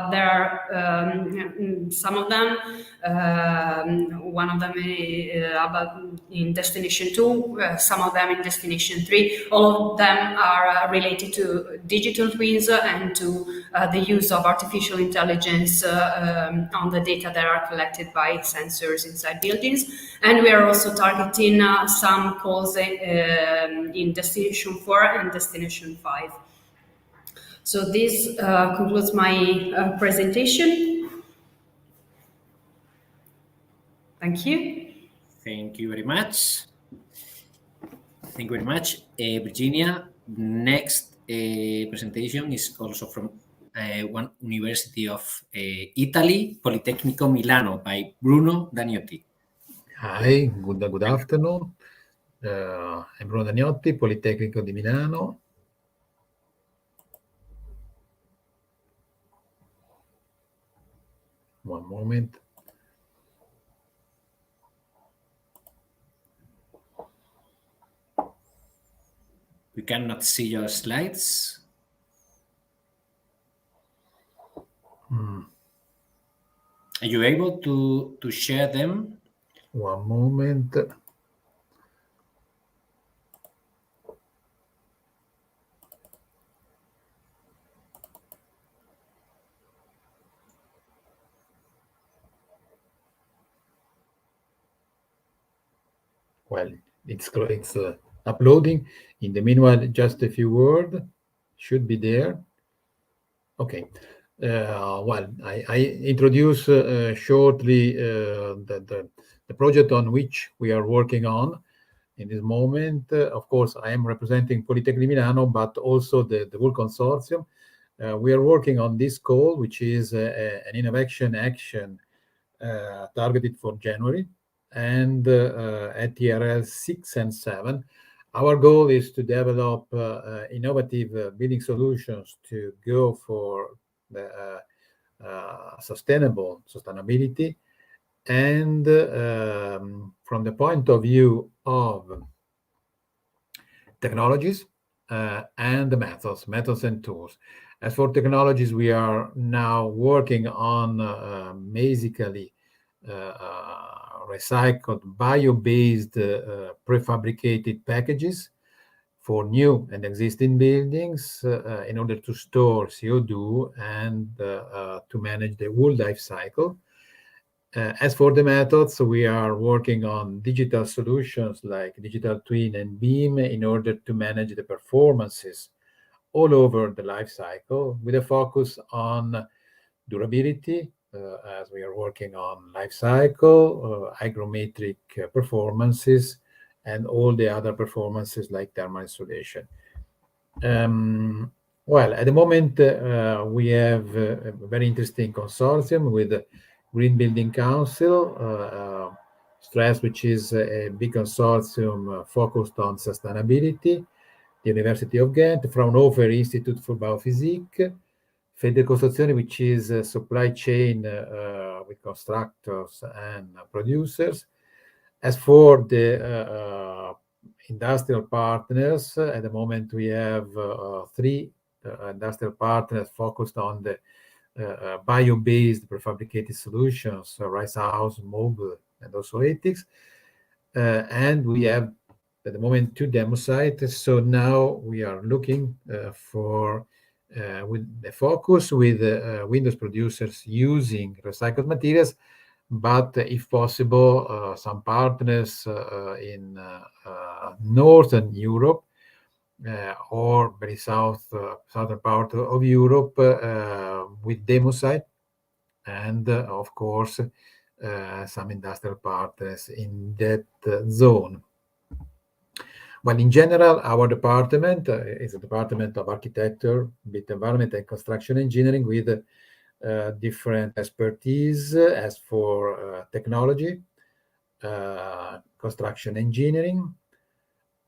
There are some of them. One of them about in Destination 2, some of them in Destination 3. All of them are related to digital twins and to the use of artificial intelligence on the data that are collected by sensors inside buildings. And we are also targeting some calls in Destination 4 and Destination 5. So this concludes my presentation. Thank you. Thank you very much. Thank you very much, Virginia. Next presentation is also from one university of Italy, Politecnico Milano, by Bruno Daniotti. Hi, good afternoon. I'm Bruno Daniotti, Politecnico di Milano. One moment. We cannot see your slides. Are you able to share them? One moment. Well, it's uploading. In the meanwhile, just a few words should be there. Okay. Well, I introduce shortly the project on which we are working on in this moment. Of course, I am representing Politecnico Milano, but also the whole consortium. We are working on this call, which is an innovation action targeted for January, and at TRL 6 and 7. Our goal is to develop innovative building solutions to go for the sustainability, and from the point of view of technologies and the methods and tools. As for technologies, we are now working on basically recycled bio-based prefabricated packages for new and existing buildings in order to store CO2 and to manage the whole life cycle. As for the methods, we are working on digital solutions like digital twin and BIM in order to manage the performances all over the life cycle, with a focus on durability, as we are working on life cycle, hygrometric performances, and all the other performances like thermal insulation. Well, at the moment, we have a very interesting consortium with the Green Building Council, STRESS, which is a big consortium focused on sustainability, the University of Ghent, Fraunhofer Institute for Biophysics, Federcostruzione, which is a supply chain with constructors and producers. As for the industrial partners, at the moment we have 3 industrial partners focused on the bio-based prefabricated solutions, Rice House, Mobile, and also Ethics. And we have at the moment 2 demo sites. So now we are looking for with the focus with windows producers using recycled materials, but if possible, some partners in Northern Europe or very southern part of Europe with demo site, and of course some industrial partners in that zone. Well, in general, our department is a department of architecture, built environment, and construction engineering with different expertise as for technology, construction engineering,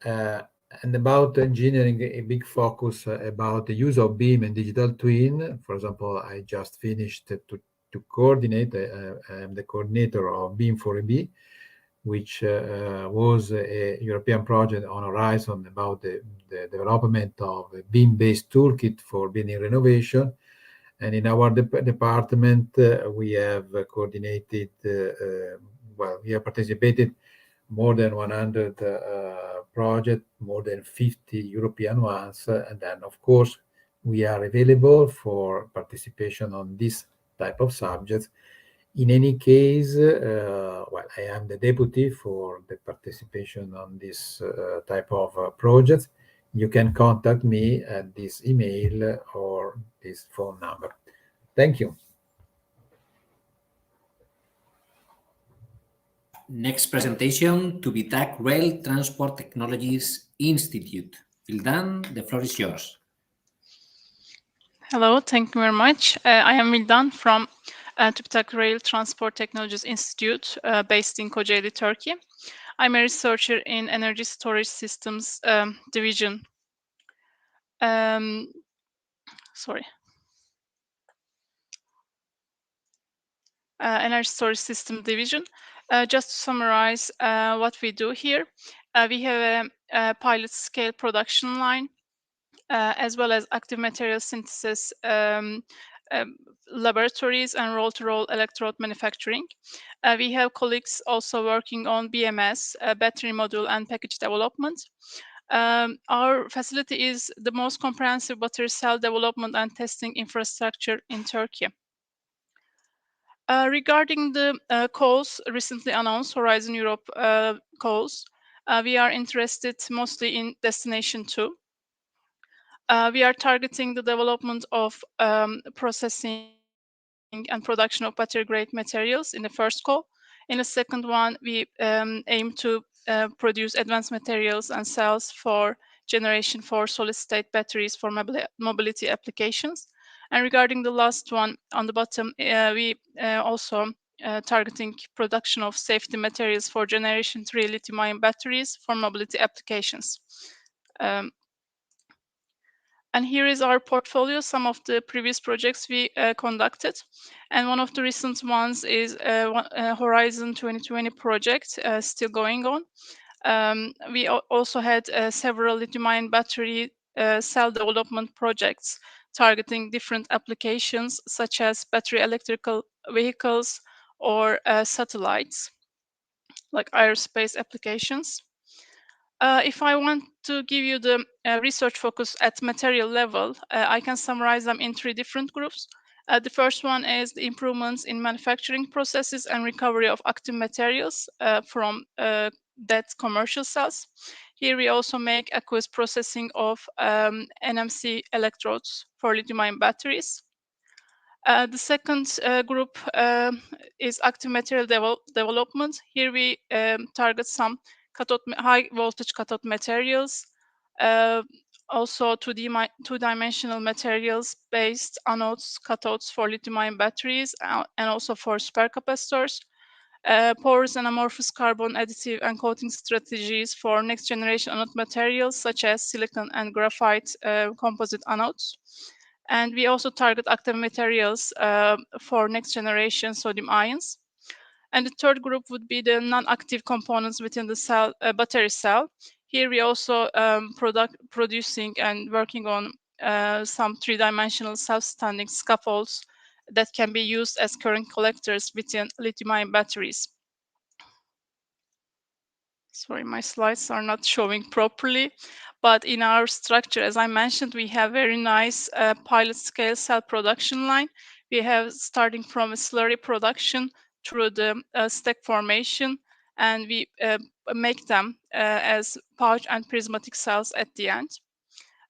and about engineering, a big focus about the use of BIM and digital twin. For example, I just finished to coordinate, I am the coordinator of BIM for EB, which was a European project on Horizon about the development of a BIM-based toolkit for building renovation. And in our department, we have coordinated, we have participated more than 100 projects, more than 50 European ones. And then, of course, we are available for participation on this type of subjects. In any case, I am the deputy for the participation on this type of projects. You can contact me at this email or this phone number. Thank you. Next presentation to BITAC Rail Transport Technologies Institute. Vildan, the floor is yours. Hello, thank you very much. I am Vildan from TÜBİTAK Rail Transport Technologies Institute based in Kocaeli, Turkey. I'm a researcher in Energy Storage Systems Division. Energy Storage System Division. Just to summarize what we do here, we have a pilot scale production line as well as active material synthesis laboratories and roll-to-roll electrode manufacturing. We have colleagues also working on BMS, battery module and package development. Our facility is the most comprehensive battery cell development and testing infrastructure in Turkey. Regarding the calls recently announced, Horizon Europe calls, we are interested mostly in Destination 2. We are targeting the development of processing and production of battery-grade materials in the first call. In the second one, we aim to produce advanced materials and cells for generation for solid-state batteries for mobility applications. And regarding the last one on the bottom, we also targeting production of safety materials for generation 3 lithium-ion batteries for mobility applications. And here is our portfolio, some of the previous projects we conducted. And one of the recent ones is Horizon 2020 project still going on. We also had several lithium-ion battery cell development projects targeting different applications such as battery electrical vehicles or satellites, like aerospace applications. If I want to give you the research focus at material level, I can summarize them in 3 different groups. The first one is the improvements in manufacturing processes and recovery of active materials from dead commercial cells. Here we also make aqueous processing of NMC electrodes for lithium-ion batteries. The second group is active material development. Here we target some high voltage cathode materials, also two-dimensional materials based anodes, cathodes for lithium-ion batteries, and also for spare capacitors, porous and amorphous carbon additive and coating strategies for next generation anode materials such as silicon and graphite composite anodes. And we also target active materials for next generation sodium ions. And the third group would be the non-active components within the battery cell. Here we also producing and working on some 3-dimensional self-standing scaffolds that can be used as current collectors within lithium-ion batteries. Sorry, my slides are not showing properly. But in our structure, as I mentioned, we have very nice pilot scale cell production line. We have starting from a slurry production through the stack formation, and we make them as pouch and prismatic cells at the end.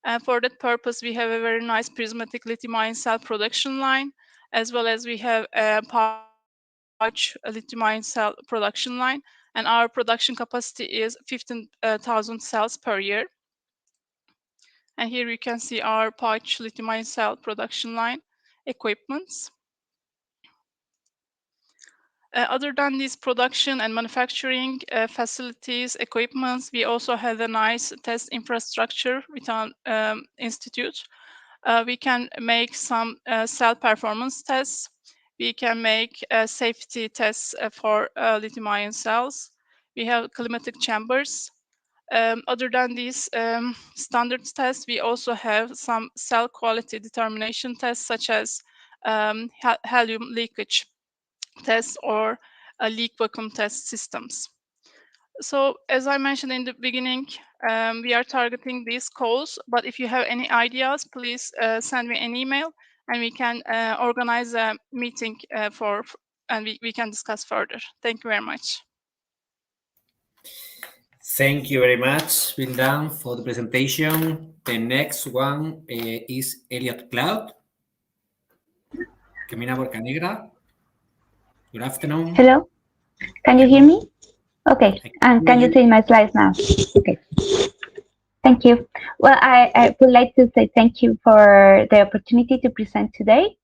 And for that purpose, we have a very nice prismatic lithium-ion cell production line, as well as we have a pouch lithium-ion cell production line. And our production capacity is 15,000 cells per year. And here you can see our pouch lithium-ion cell production line equipments. Other than these production and manufacturing facilities, equipments, we also have a nice test infrastructure with our institute. We can make some cell performance tests. We can make safety tests for lithium-ion cells. We have climatic chambers. Other than these standard tests, we also have some cell quality determination tests, such as helium leakage tests or leak vacuum test systems. So as I mentioned in the beginning, we are targeting these calls, but if you have any ideas, please send me an email and we can organize a meeting and we can discuss further. Thank you very much. Thank you very much, Vildan, for the presentation. The next one is Elliot Cloud. Carmina Borcanegra. Good afternoon. Hello. Can you hear me? Okay. And can you see my slides now? Okay. Thank you. Well, I would like to say thank you for the opportunity to present today.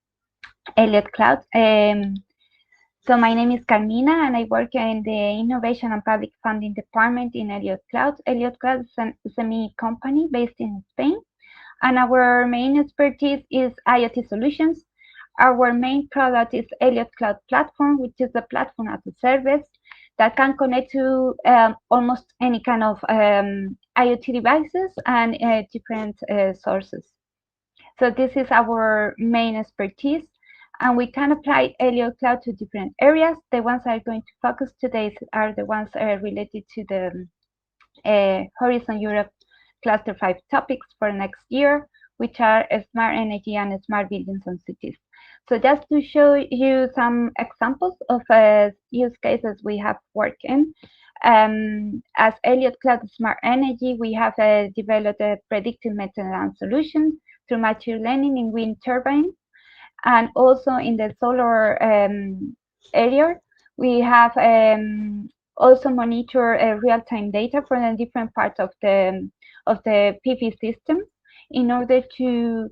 Elliot Cloud. So my name is Carmina and I work in the Innovation and Public Funding Department in Elliot Cloud. Elliot Cloud is a SME company based in Spain, and our main expertise is IoT solutions. Our main product is Elliot Cloud Platform, which is a platform as a service that can connect to almost any kind of IoT devices and different sources. So this is our main expertise. And we can apply Elliot Cloud to different areas. The ones I'm going to focus today are the ones related to the Horizon Europe Cluster 5 topics for next year, which are smart energy and smart buildings and cities. So just to show you some examples of use cases we have worked in. As Elliot Cloud Smart Energy, we have developed a predictive maintenance solution through machine learning in wind turbines. And also in the solar area, we have also monitor real-time data from the different parts of the PV system in order to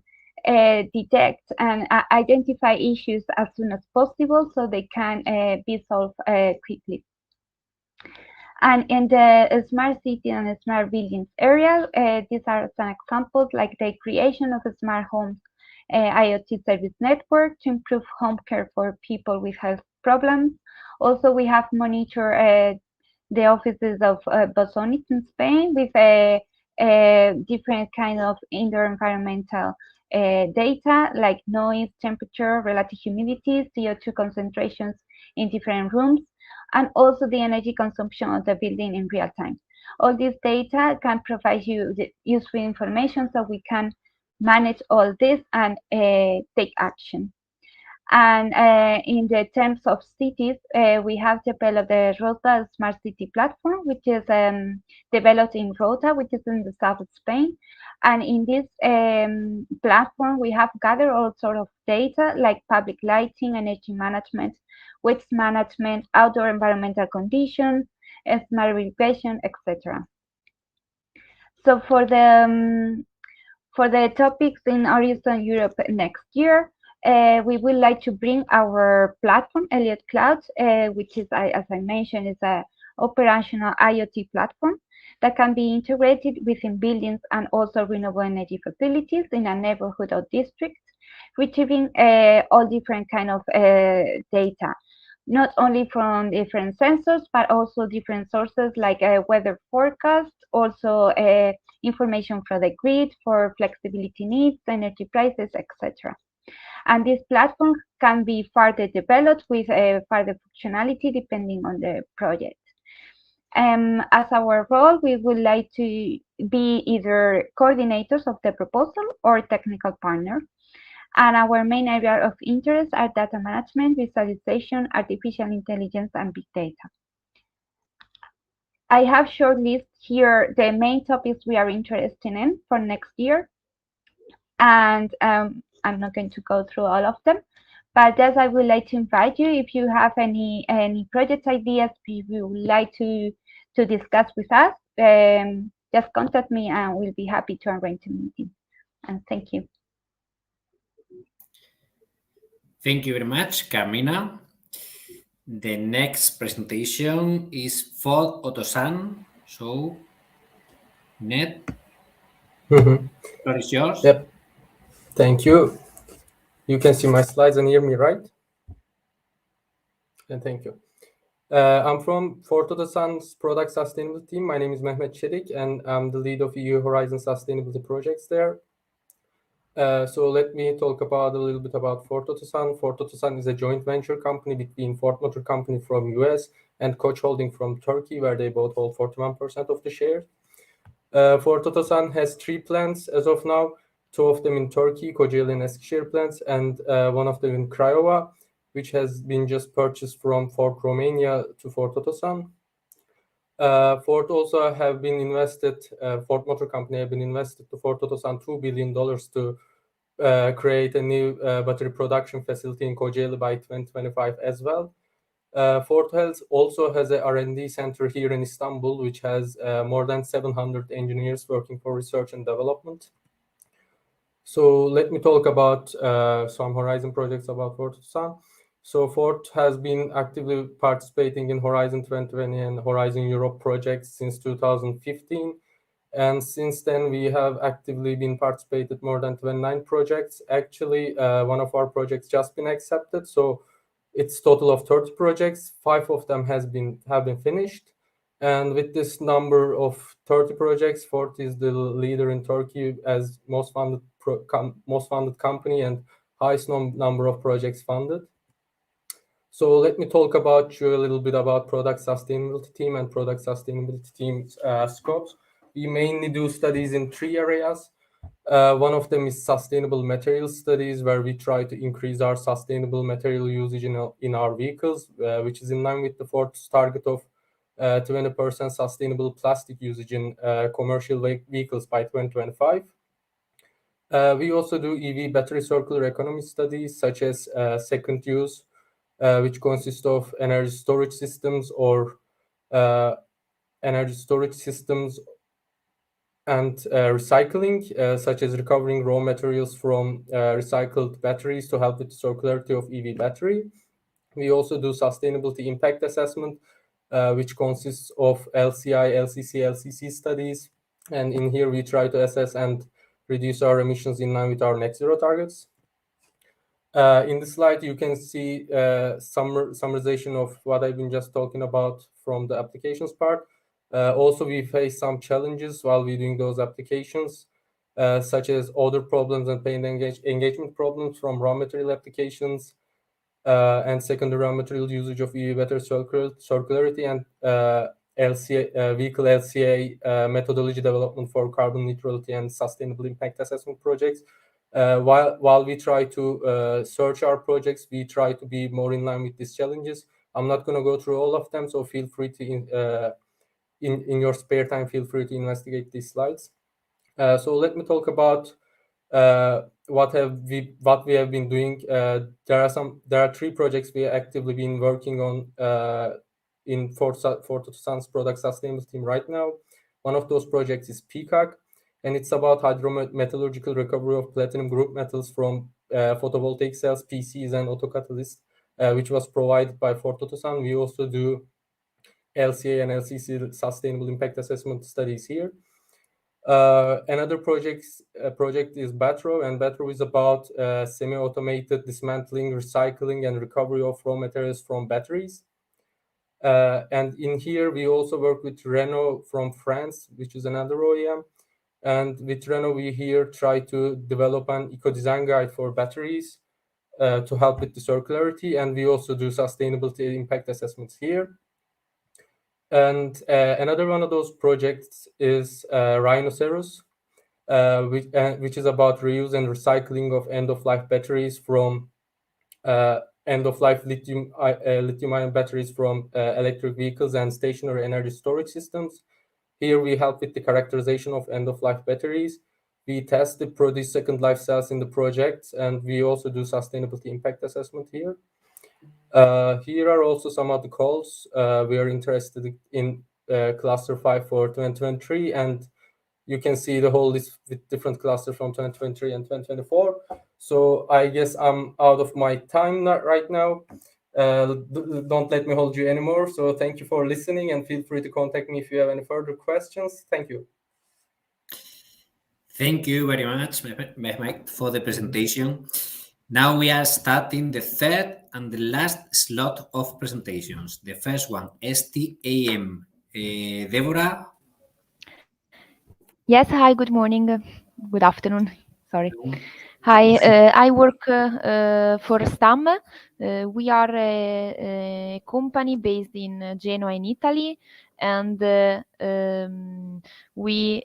detect and identify issues as soon as possible so they can be solved quickly. And in the smart city and smart buildings area, these are some examples like the creation of a smart home IoT service network to improve home care for people with health problems. Also, we have monitored the offices of Bosonics in Spain with different kind of indoor environmental data like noise, temperature, relative humidity, CO2 concentrations in different rooms, and also the energy consumption of the building in real time. All this data can provide you the useful information so we can manage all this and take action. And in the terms of cities, we have developed the Rota Smart City platform, which is developed in Rota, which is in the south of Spain. And in this platform, we have gathered all sorts of data like public lighting, energy management, waste management, outdoor environmental conditions, smart irrigation, etc. So for the topics in Horizon Europe next year, we would like to bring our platform, Elliot Cloud, which is, as I mentioned, is an operational IoT platform that can be integrated within buildings and also renewable energy facilities in a neighborhood or district, retrieving all different kind of data, not only from different sensors, but also different sources like weather forecast, also information from the grid for flexibility needs, energy prices, etc. And this platform can be further developed with further functionality depending on the project. As our role, we would like to be either coordinators of the proposal or technical partner. And our main area of interest are data management, visualization, artificial intelligence, and big data. I have shortlisted here the main topics we are interested in for next year. And I'm not going to go through all of them, but just I would like to invite you, if you have any project ideas, if you would like to discuss with us, just contact me and we'll be happy to arrange a meeting. And thank you. Thank you very much, Carmina. The next presentation is for Otosan. So, Ned, the floor is yours. Yep. Thank you. You can see my slides and hear me, right? And thank you. I'm from Ford Otosan's product sustainability team. My name is Mehmet Çelik, and I'm the lead of EU Horizon sustainability projects there. So let me talk about a little bit about Ford Otosan. Ford Otosan is a joint venture company between Ford Motor Company from US and Koç Holding from Turkey, where they both hold 41% of the shares. Ford Otosan has 3 plants as of now, 2 of them in Turkey, Kocaeli and Eskişehir plants, and 1 of them in Craiova, which has been just purchased from Ford Romania to Ford Otosan. Ford also have been invested, Ford Motor Company have been invested to Ford Otosan $2 billion to create a new battery production facility in Kocaeli by 2025 as well. Ford also has a R&D center here in Istanbul, which has more than 700 engineers working for research and development. So let me talk about some Horizon projects about Ford Otosan. So Ford has been actively participating in Horizon 2020 and Horizon Europe projects since 2015. And since then, we have actively been participated more than 29 projects. Actually, one of our projects just been accepted. So it's total of 30 projects. 5 of them have been finished. And with this number of 30 projects, Ford is the leader in Turkey as most funded company and highest number of projects funded. So let me talk about you a little bit about product sustainability team and product sustainability team's scopes. We mainly do studies in 3 areas. One of them is sustainable materials studies, where we try to increase our sustainable material usage in our vehicles, which is in line with the Ford's target of 20% sustainable plastic usage in commercial vehicles by 2025. We also do EV battery circular economy studies, such as second use, which consists of energy storage systems and recycling, such as recovering raw materials from recycled batteries to help with the circularity of EV battery. We also do sustainability impact assessment, which consists of LCI, LCC, LCC studies. And in here, we try to assess and reduce our emissions in line with our net zero targets. In this slide, you can see summarization of what I've been just talking about from the applications part. Also, we face some challenges while we're doing those applications, such as odor problems and paint engagement problems from raw material applications, and secondary raw material usage of EV battery circularity and vehicle LCA methodology development for carbon neutrality and sustainable impact assessment projects. While we try to search our projects, we try to be more in line with these challenges. I'm not going to go through all of them, so feel free to, in your spare time, feel free to investigate these slides. So let me talk about what we have been doing. There are 3 projects we have actively been working on in Ford Otosan's product sustainability team right now. One of those projects is PCAG, and it's about hydrometallurgical recovery of platinum group metals from photovoltaic cells, PCs, and autocatalysts, which was provided by Ford Otosan. We also do LCA and LCC sustainable impact assessment studies here. Another project is BATRO, and BATRO is about semi-automated dismantling, recycling, and recovery of raw materials from batteries. And in here, we also work with Renault from France, which is another OEM. And with Renault, we here try to develop an eco-design guide for batteries to help with the circularity. And we also do sustainability impact assessments here. And another one of those projects is Rhinoceros, which is about reuse and recycling of end-of-life batteries from end-of-life lithium-ion batteries from electric vehicles and stationary energy storage systems. Here we help with the characterization of end-of-life batteries. We test the produce second life cells in the project, and we also do sustainability impact assessment here. Here are also some of the calls. We are interested in cluster 5 for 2023, and you can see the whole list with different clusters from 2023 and 2024. So I guess I'm out of my time right now. Don't let me hold you anymore. So thank you for listening, and feel free to contact me if you have any further questions. Thank you. Thank you very much, Mehmet, for the presentation. Now we are starting the third and the last slot of presentations. The first one, STAM. Deborah? Yes, hi, good morning, good afternoon, sorry. Hi, I work for STAM. We are a company based in Genoa in Italy, and we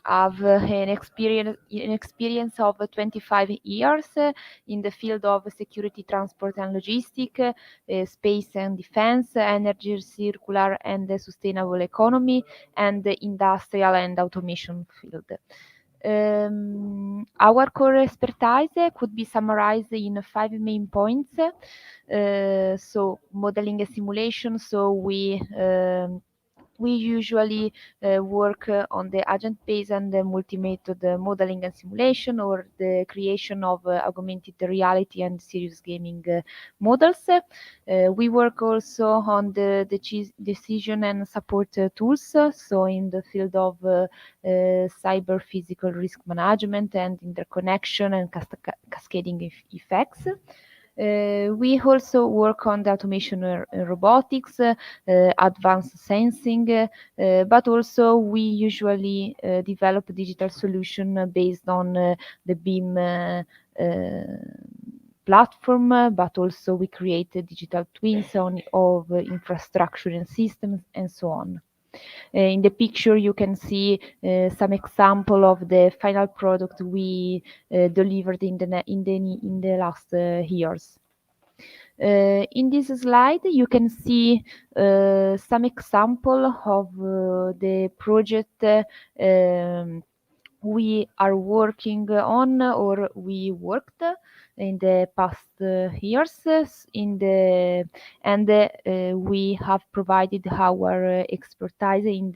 have an experience of 25 years in the field of security, transport and logistics, space and defense, energy, circular and sustainable economy, and the industrial and automation field. Our core expertise could be summarized in 5 main points. So modeling and simulation. So we usually work on the agent-based and the multi-method modeling and simulation, or the creation of augmented reality and serious gaming models. We work also on the decision and support tools, so in the field of cyber physical risk management and interconnection and cascading effects. We also work on the automation robotics, advanced sensing, but also we usually develop digital solution based on the BIM platform, but also we create digital twins of infrastructure and systems and so on. In the picture, you can see some example of the final product we delivered in the last years. In this slide, you can see some example of the project we are working on, or we worked in the past years we have provided our expertise in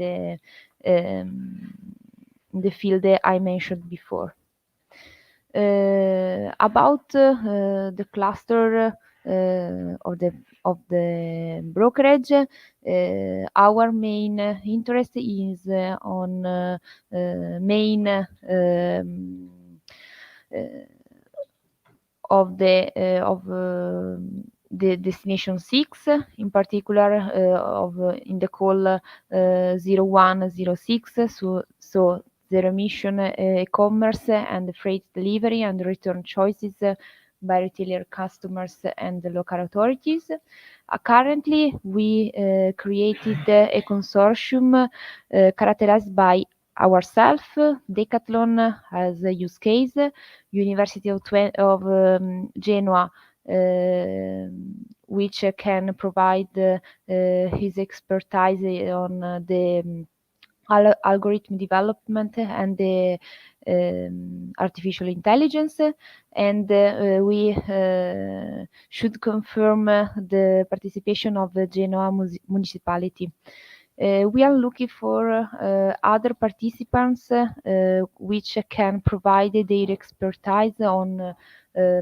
the field that I mentioned before. About the cluster of the brokerage, our main interest is on main of the destination 6, in particular in the call 0106, so zero emission e-commerce and freight delivery and return choices by retailer customers and the local authorities. Currently, we created a consortium characterized by ourselves, Decathlon as a use case, University of Genoa, which can provide his expertise on the algorithm development and the artificial intelligence, and we should confirm the participation of the Genoa municipality. We are looking for other participants which can provide their expertise on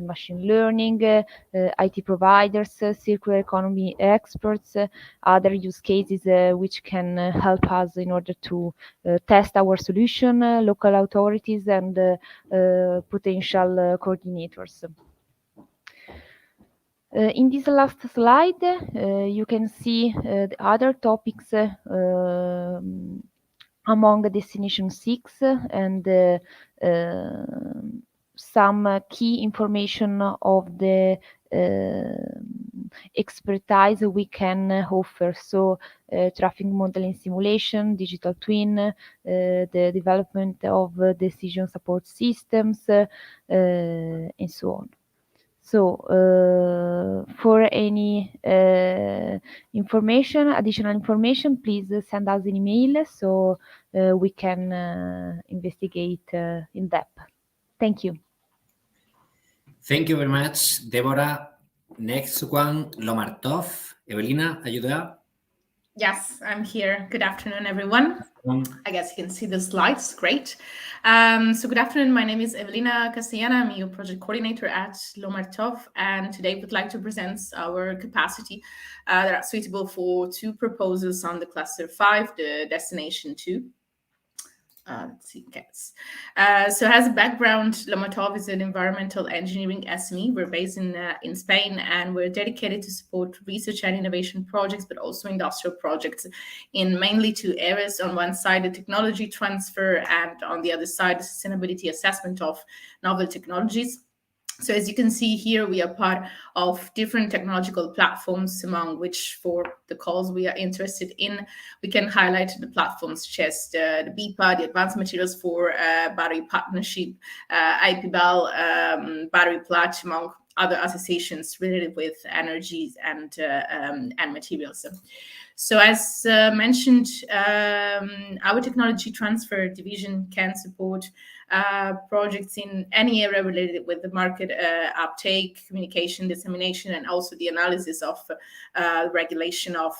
machine learning, IT providers, circular economy experts, other use cases which can help us in order to test our solution, local authorities and potential coordinators. In this last slide, you can see the other topics among Destination 6 and some key information of the expertise we can offer. So traffic modeling simulation, digital twin, the development of decision support systems, and so on. So for any additional information, please send us an email so we can investigate in depth. Thank you. Thank you very much, Deborah. Next one, Lomartov. Evelina, are you there? Yes, I'm here. Good afternoon, everyone. I guess you can see the slides. Great. So good afternoon. My name is Evelina Castellana. I'm EU project coordinator at Lomartov, and today we'd like to present our capacity that are suitable for 2 proposals on the cluster 5, the destination 2. Let's see, guys. So as a background, Lomartov is an environmental engineering SME. We're based in Spain, and we're dedicated to support research and innovation projects, but also industrial projects in mainly 2 areas. On one side, the technology transfer, and on the other side, the sustainability assessment of novel technologies. So as you can see here, we are part of different technological platforms, among which for the calls we are interested in, we can highlight the platforms such as the BPA, the Advanced Materials for Battery Partnership, IPBEL, Battery Plat, among other associations related with energies and materials. So as mentioned, our technology transfer division can support projects in any area related with the market uptake, communication, dissemination, and also the analysis of regulation of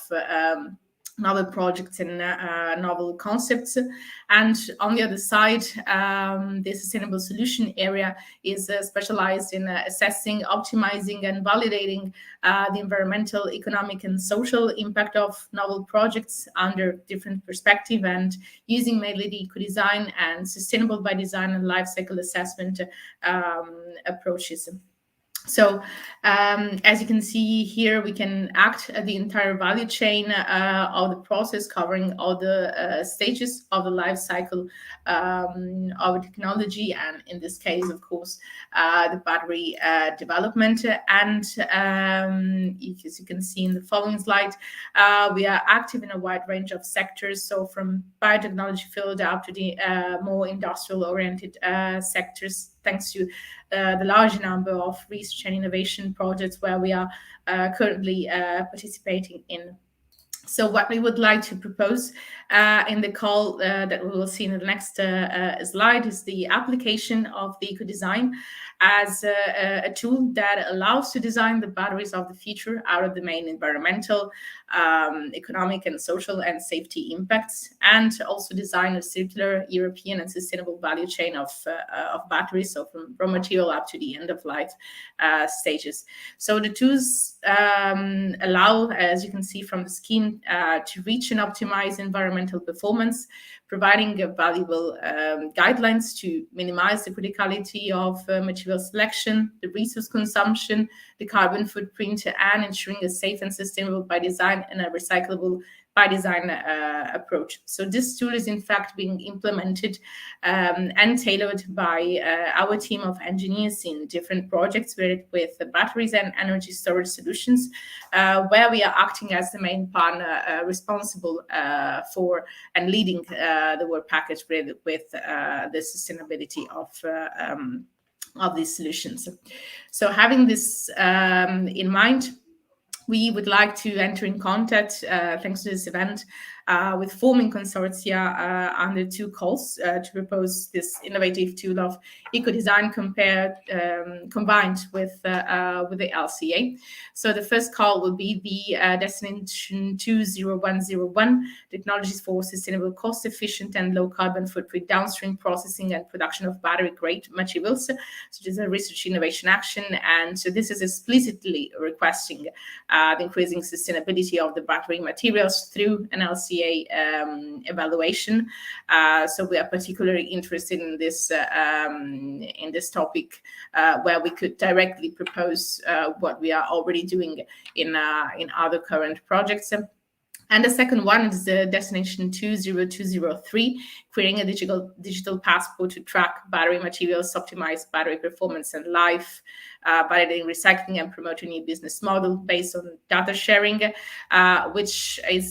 novel projects and novel concepts. And on the other side, the sustainable solution area is specialized in assessing, optimizing, and validating the environmental, economic, and social impact of novel projects under different perspective, and using mainly the eco-design and sustainable by design and life cycle assessment approaches. So as you can see here, we can act at the entire value chain of the process, covering all the stages of the life cycle of technology, and in this case, of course, the battery development. And as you can see in the following slide, we are active in a wide range of sectors, so from biotechnology field up to the more industrial-oriented sectors, thanks to the large number of research and innovation projects where we are currently participating in. So what we would like to propose in the call that we will see in the next slide is the application of the eco-design as a tool that allows to design the batteries of the future out of the main environmental, economic, and social and safety impacts, and also design a circular, European, and sustainable value chain of batteries, so from raw material up to the end of life stages. So the tools allow, as you can see from the scheme, to reach and optimize environmental performance, providing valuable guidelines to minimize the criticality of material selection, the resource consumption, the carbon footprint, and ensuring a safe and sustainable by design and a recyclable by design approach. So this tool is in fact being implemented and tailored by our team of engineers in different projects with batteries and energy storage solutions, where we are acting as the main partner responsible for and leading the work package with the sustainability of these solutions. So having this in mind, we would like to enter in contact, thanks to this event, with forming consortia under 2 calls to propose this innovative tool of eco-design combined with the LCA. So the first call will be the Destination 20101, Technologies for Sustainable, Cost-Efficient, and Low Carbon Footprint Downstream Processing and Production of Battery-Grade Materials. So this is a research innovation action, and so this is explicitly requesting the increasing sustainability of the battery materials through an LCA evaluation. So we are particularly interested in this topic, where we could directly propose what we are already doing in other current projects. And the second one is the Destination 20203, creating a digital passport to track battery materials, optimize battery performance and life, validating recycling, and promote a new business model based on data sharing, which is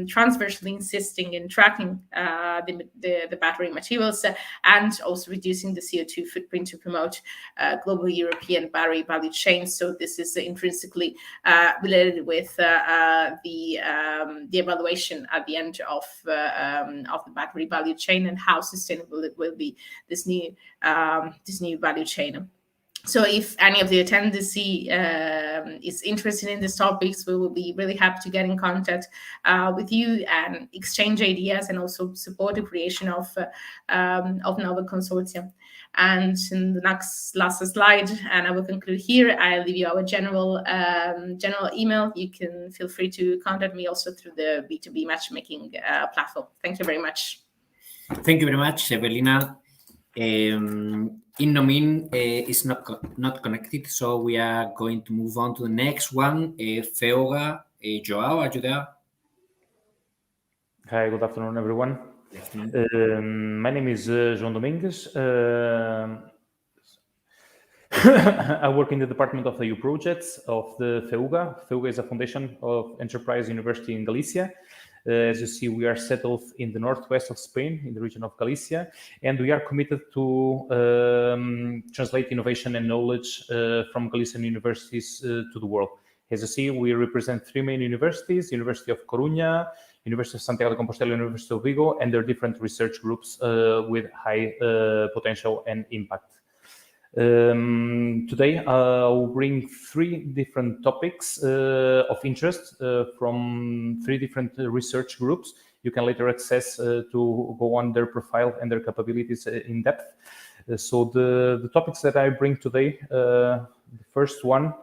transversely insisting in tracking the battery materials and also reducing the CO2 footprint to promote global European battery value chain. So this is intrinsically related with the evaluation at the end of the battery value chain and how sustainable it will be, this new value chain. So if any of the attendees is interested in these topics, we will be really happy to get in contact with you and exchange ideas and also support the creation of novel consortium. And in the last slide, and I will conclude here, I'll leave you our general email. You can feel free to contact me also through the B2B matchmaking platform. Thank you very much. Thank you very much, Evelina. Innomin is not connected, so we are going to move on to the next one. Feoga, Joao, are you there? Hi, good afternoon, everyone. Good afternoon. My name is João Domingues. I work in the department of EU projects of the FEUGA. FEUGA is a foundation of enterprise university in Galicia. As you see, we are settled in the northwest of Spain, in the region of Galicia, and we are committed to translate innovation and knowledge from Galician universities to the world. As you see, we represent three main universities: University of Coruña, University of Santiago de Compostela, University of Vigo, and their different research groups with high potential and impact. Today, I'll bring three different topics of interest from three different research groups. You can later access to go on their profile and their capabilities in depth. So the topics that I bring today, the first one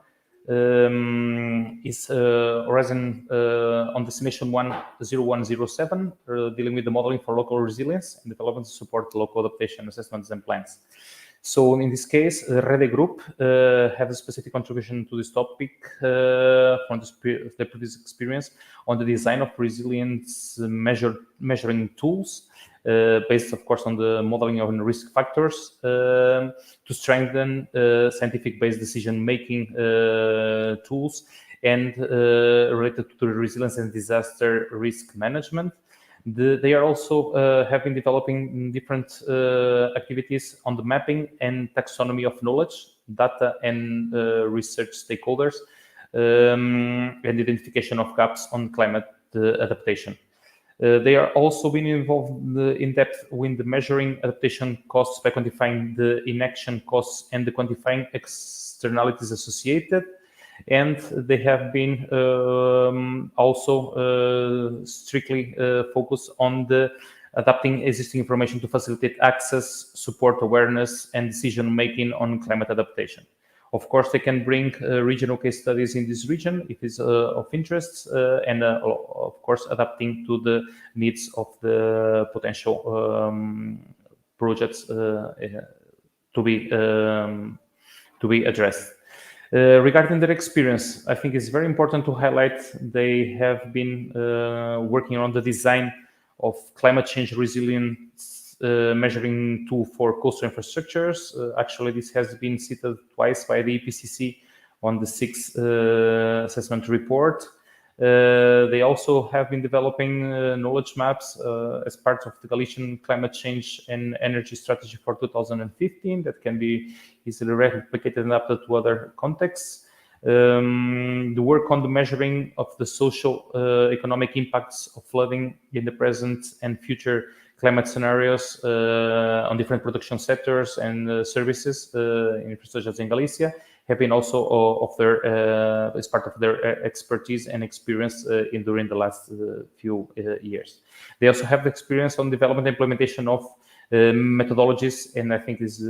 is Horizon on Destination 10107, dealing with the modeling for local resilience and development to support local adaptation assessments and plans. So in this case, the REDE group have a specific contribution to this topic from the previous experience on the design of resilience measuring tools, based, of course, on the modeling of risk factors to strengthen scientific-based decision-making tools and related to resilience and disaster risk management. They are also have been developing different activities on the mapping and taxonomy of knowledge, data and research stakeholders, and identification of gaps on climate adaptation. They are also been involved in depth with the measuring adaptation costs by quantifying the inaction costs and the quantifying externalities associated. And they have been also strictly focused on the adapting existing information to facilitate access, support awareness, and decision-making on climate adaptation. Of course, they can bring regional case studies in this region if it's of interest, and of course, adapting to the needs of the potential projects to be addressed. Regarding their experience, I think it's very important to highlight they have been working on the design of climate change resilience measuring tool for coastal infrastructures. Actually, this has been cited twice by the IPCC on the 6th assessment report. They also have been developing knowledge maps as part of the Galician Climate Change and Energy Strategy for 2015 that can be easily replicated and adapted to other contexts. The work on the measuring of the social economic impacts of flooding in the present and future climate scenarios on different production sectors and services in infrastructures in Galicia have been also of their as part of their expertise and experience during the last few years. They also have experience on development and implementation of methodologies, and I think is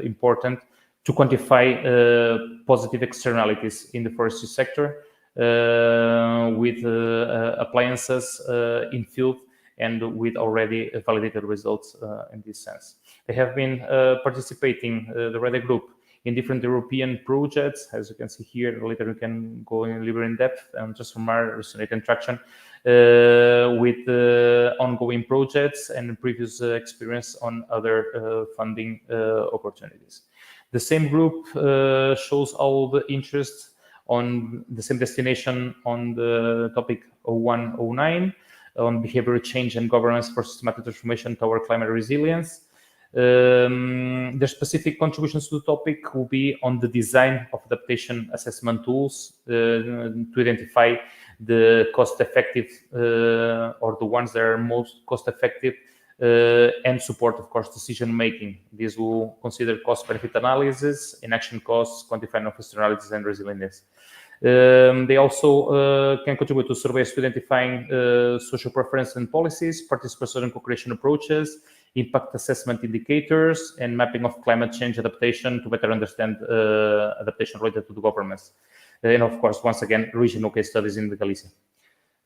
important to quantify positive externalities in the forestry sector with appliances in field and with already validated results in this sense. They have been participating, the REDE group, in different European projects. As you can see here, later we can go in a little in depth, and just from our recent interaction with ongoing projects and previous experience on other funding opportunities. The same group shows all the interest on the same destination on the topic 0109 on behavior change and governance for systematic transformation toward climate resilience. Their specific contributions to the topic will be on the design of adaptation assessment tools to identify the cost-effective or the ones that are most cost-effective and support, of course, decision-making. These will consider cost-benefit analysis, inaction costs, quantifying of externalities, and resilience. They also can contribute to surveys to identifying social preference and policies, participation and co-creation approaches, impact assessment indicators, and mapping of climate change adaptation to better understand adaptation related to the governments. And of course, once again, regional case studies in the Galicia.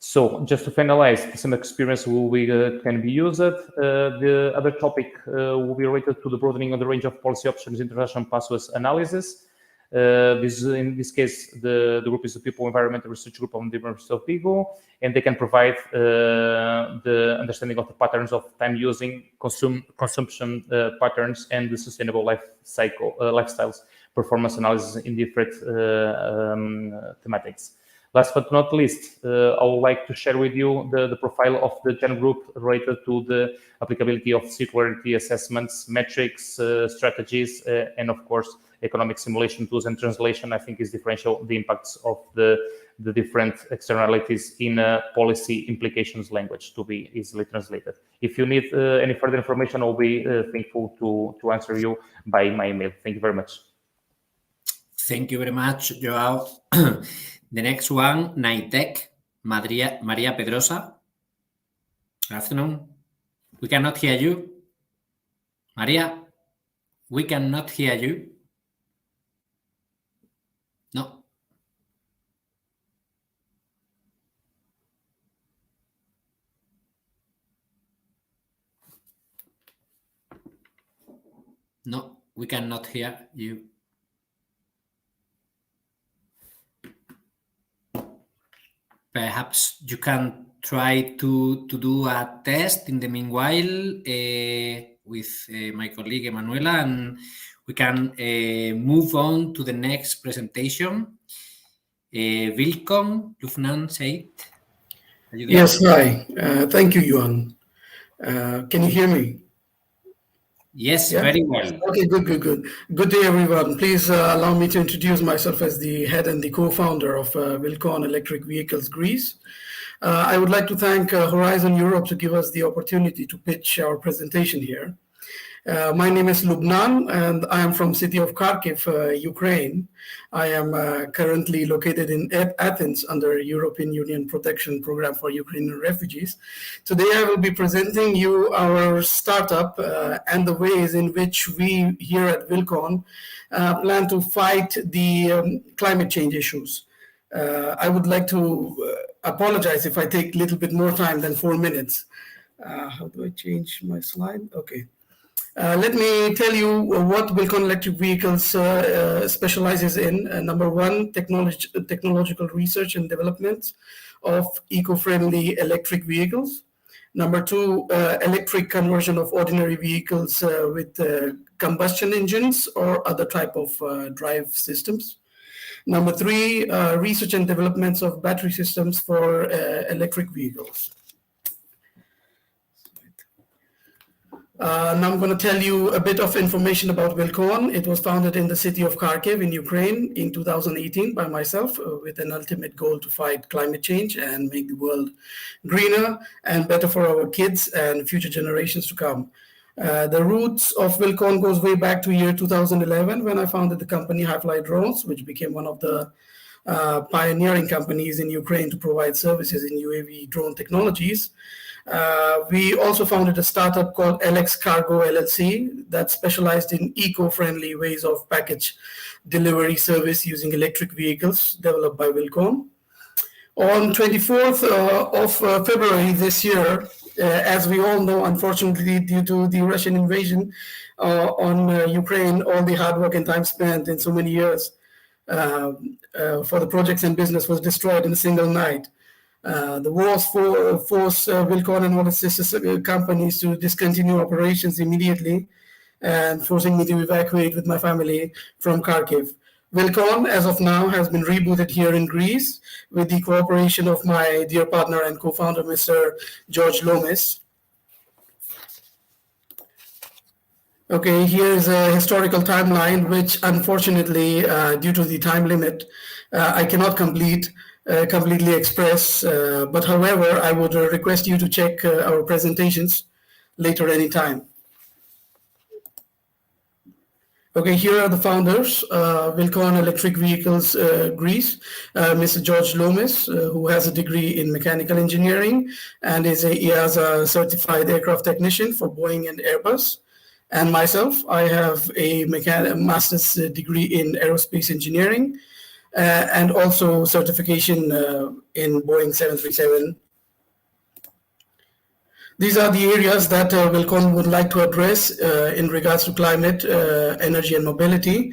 So just to finalize, some experience can be used. The other topic will be related to the broadening of the range of policy options, international pathways analysis. In this case, the group is the People Environmental Research Group on the University of Vigo, and they can provide the understanding of the patterns of time using, consumption patterns, and the sustainable lifestyles performance analysis in different thematics. Last but not least, I would like to share with you the profile of the GEN group related to the applicability of circularity assessments, metrics, strategies, and of course, economic simulation tools and translation. I think is differential the impacts of the different externalities in a policy implications language to be easily translated. If you need any further information, I'll be thankful to answer you by my email. Thank you very much. Thank you very much, Joao. The next one, NITEC, Maria Pedrosa. Good afternoon. We cannot hear you. Maria, we cannot hear you. No. No, we cannot hear you. Perhaps you can try to do a test in the meanwhile with my colleague Emanuela, and we can move on to the next presentation. Welcome, Lufnan Said. Yes, hi. Thank you, Johan. Can you hear me? Yes, yeah? Very well. Okay, good. Good day, everyone. Please allow me to introduce myself as the head and the co-founder of Wilcon Electric Vehicles Greece. I would like to thank Horizon Europe to give us the opportunity to pitch our presentation here. My name is Lubnan, and I am from city of Kharkiv, Ukraine. I am currently located in Athens under European Union Protection Program for Ukrainian refugees. Today, I will be presenting you our startup and the ways in which we here at Wilcon plan to fight the climate change issues. I would like to apologize if I take a little bit more time than 4 minutes. How do I change my slide? Okay. Let me tell you what Wilcon Electric Vehicles specializes in. Number one, technological research and development of eco-friendly electric vehicles. Number two, electric conversion of ordinary vehicles with combustion engines or other type of drive systems. Number three, research and developments of battery systems for electric vehicles. Now I'm going to tell you a bit of information about Wilcon. It was founded in the city of Kharkiv in Ukraine in 2018 by myself with an ultimate goal to fight climate change and make the world greener and better for our kids and future generations to come. The roots of Wilcon goes way back to year 2011 when I founded the company Highfly Drones, which became one of the pioneering companies in Ukraine to provide services in UAV drone technologies. We also founded a startup called LX Cargo LLC that specialized in eco-friendly ways of package delivery service using electric vehicles developed by Wilcon. On 24th of February this year, as we all know, unfortunately, due to the Russian invasion on Ukraine, all the hard work and time spent in so many years for the projects and business was destroyed in a single night. The wars forced Wilcon and all its sister companies to discontinue operations immediately, and forcing me to evacuate with my family from Kharkiv. Wilcon, as of now, has been rebooted here in Greece with the cooperation of my dear partner and co-founder, Mr. George Lomis. Okay, here is a historical timeline, which unfortunately, due to the time limit, I cannot completely express. But however, I would request you to check our presentations later anytime. Okay, here are the founders, Wilcon Electric Vehicles Greece, Mr. George Lomis, who has a degree in mechanical engineering and is a EASA certified aircraft technician for Boeing and Airbus. And myself, I have a master's degree in aerospace engineering and also certification in Boeing 737. These are the areas that Wilcon would like to address in regards to climate, energy, and mobility.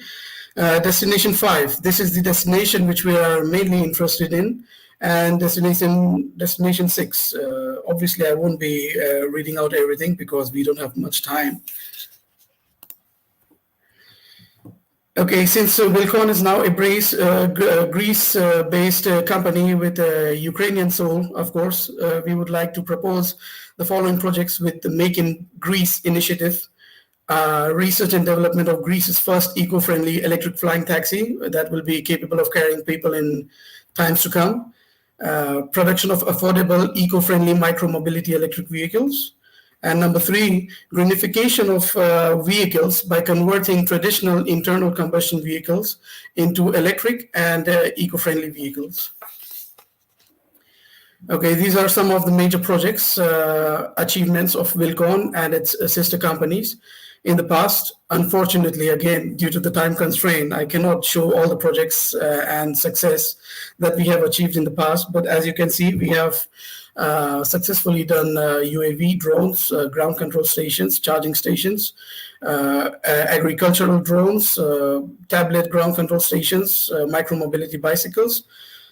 Destination 5, this is the destination which we are mainly interested in. And destination 6, obviously I won't be reading out everything because we don't have much time. Okay, since Wilcon is now a Greece-based company with a Ukrainian soul, of course, we would like to propose the following projects with the Make in Greece initiative, research and development of Greece's first eco-friendly electric flying taxi that will be capable of carrying people in times to come, production of affordable eco-friendly micro-mobility electric vehicles, and number 3, greenification of vehicles by converting traditional internal combustion vehicles into electric and eco-friendly vehicles. Okay, these are some of the major projects, achievements of Wilcon and its sister companies in the past. Unfortunately, again, due to the time constraint, I cannot show all the projects and success that we have achieved in the past. But as you can see, we have successfully done UAV drones, ground control stations, charging stations, agricultural drones, tablet ground control stations, micro-mobility bicycles,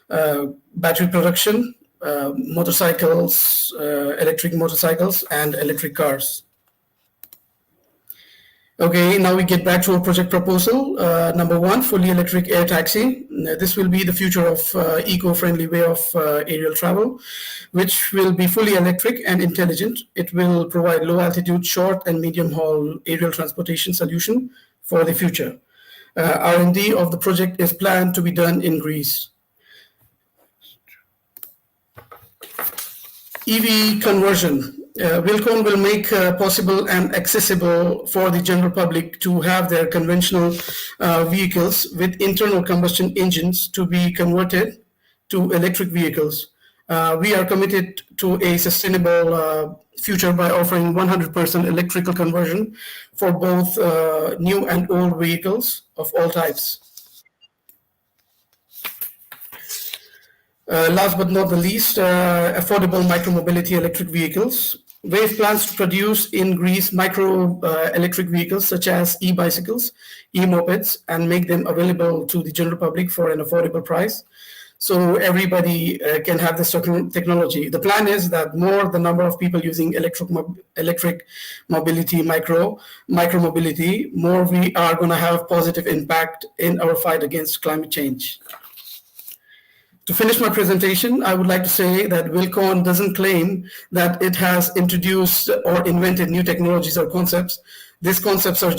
battery production, motorcycles, electric motorcycles, and electric cars. Okay, now we get back to our project proposal. Number 1, fully electric air taxi. This will be the future of eco-friendly way of aerial travel, which will be fully electric and intelligent. It will provide low altitude, short and medium haul aerial transportation solution for the future. R&D of the project is planned to be done in Greece. EV conversion. Wilcon will make possible and accessible for the general public to have their conventional vehicles with internal combustion engines to be converted to electric vehicles. We are committed to a sustainable future by offering 100% electrical conversion for both new and old vehicles of all types. Last but not the least, affordable micro-mobility electric vehicles. WAVE plans to produce in Greece micro-electric vehicles such as e-bicycles, e-mopeds, and make them available to the general public for an affordable price. So everybody can have this technology. The plan is that the number of people using electric mobility, micro-mobility, more we are going to have positive impact in our fight against climate change. To finish my presentation, I would like to say that Wilcon doesn't claim that it has introduced or invented new technologies or concepts. These concepts are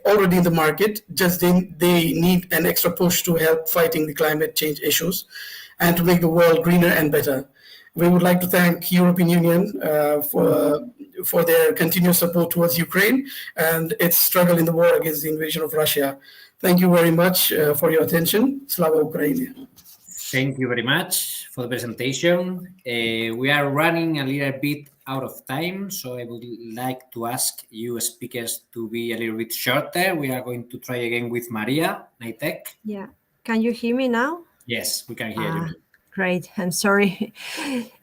already in the market, just they need an extra push to help fighting the climate change issues and to make the world greener and better. We would like to thank European Union for their continuous support towards Ukraine and its struggle in the war against the invasion of Russia. Thank you very much for your attention. Slava Ukraini. Thank you very much for the presentation. We are running a little bit out of time, so I would like to ask you speakers to be a little bit shorter. We are going to try again with Maria Naitek. Yeah. Can you hear me now? Yes, we can hear you. Great. I'm sorry.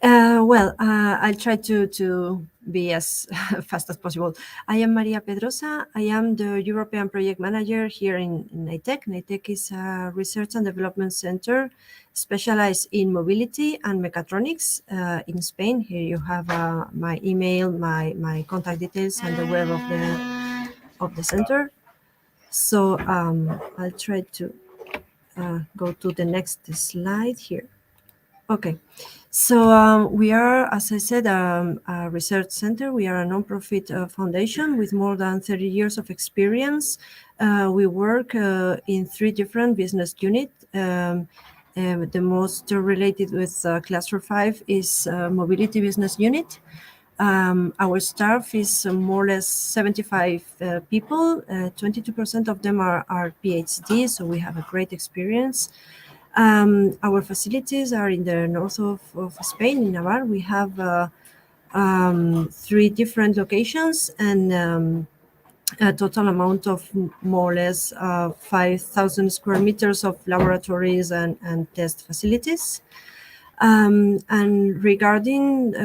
I'll try to be as fast as possible. I am Maria Pedrosa. I am the European Project Manager here in NITEC. NITEC is a research and development center specialized in mobility and mechatronics in Spain. Here you have my email, my contact details, and the web of the center. So I'll try to go to the next slide here. Okay, so we are, as I said, a research center. We are a non-profit foundation with more than 30 years of experience. We work in 3 different business units. The most related with Cluster 5 is Mobility Business Unit. Our staff is more or less 75 people. 22% of them are PhD, so we have a great experience. Our facilities are in the north of Spain, in Navarre. We have 3 different locations and a total amount of more or less 5,000 square meters of laboratories and test facilities. And regarding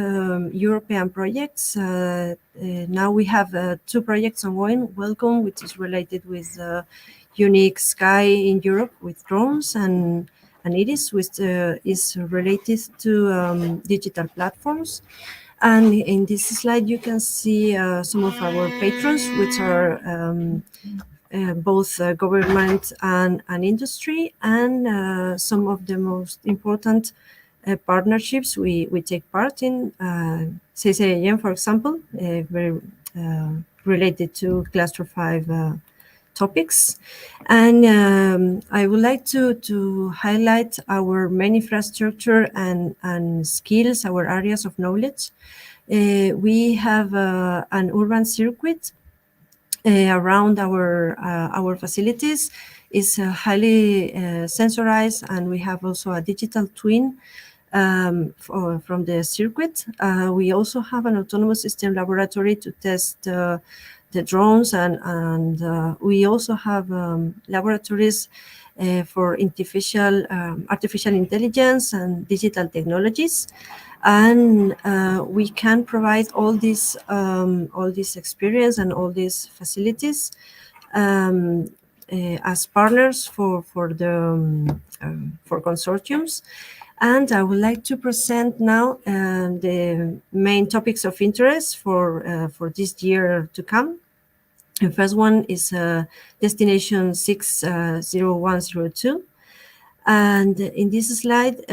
European projects, now we have 2 projects ongoing. Welcome, which is related with unique sky in Europe with drones, and IRIS, which is related to digital platforms. And in this slide, you can see some of our patrons, which are both government and industry, and some of the most important partnerships we take part in. CCIM, for example, very related to Cluster 5 topics. And I would like to highlight our main infrastructure and skills, our areas of knowledge. We have an urban circuit around our facilities. Is highly sensorized, and we have also a digital twin from the circuit. We also have an autonomous system laboratory to test the drones, and we also have laboratories for artificial intelligence and digital technologies. And we can provide all this experience and all these facilities as partners for consortiums. And I would like to present now the main topics of interest for this year to come. The first one is Destination 60102. And in this slide,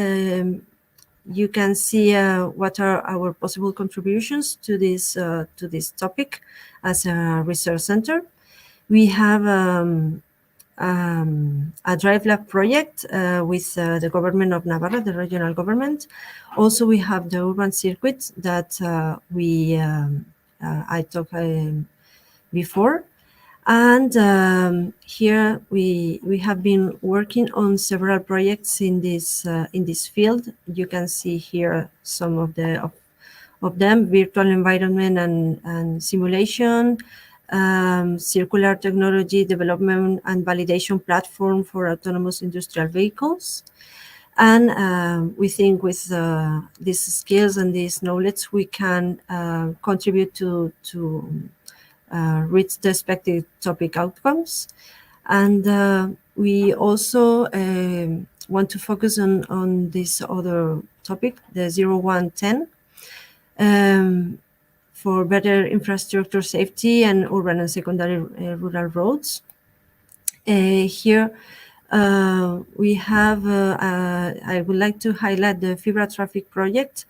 you can see what are our possible contributions to this topic as a research center. We have a Drive Lab project with the government of Navarra, the regional government. Also, we have the urban circuit that I talked before. And here we have been working on several projects in this field. You can see here some of them: virtual environment and simulation, circular technology development and validation platform for autonomous industrial vehicles. And we think with these skills and this knowledge, we can contribute to reach the expected topic outcomes. And we also want to focus on this other topic, the 0110, for better infrastructure safety and urban and secondary rural roads. Here we have, I would like to highlight the Fibra traffic project.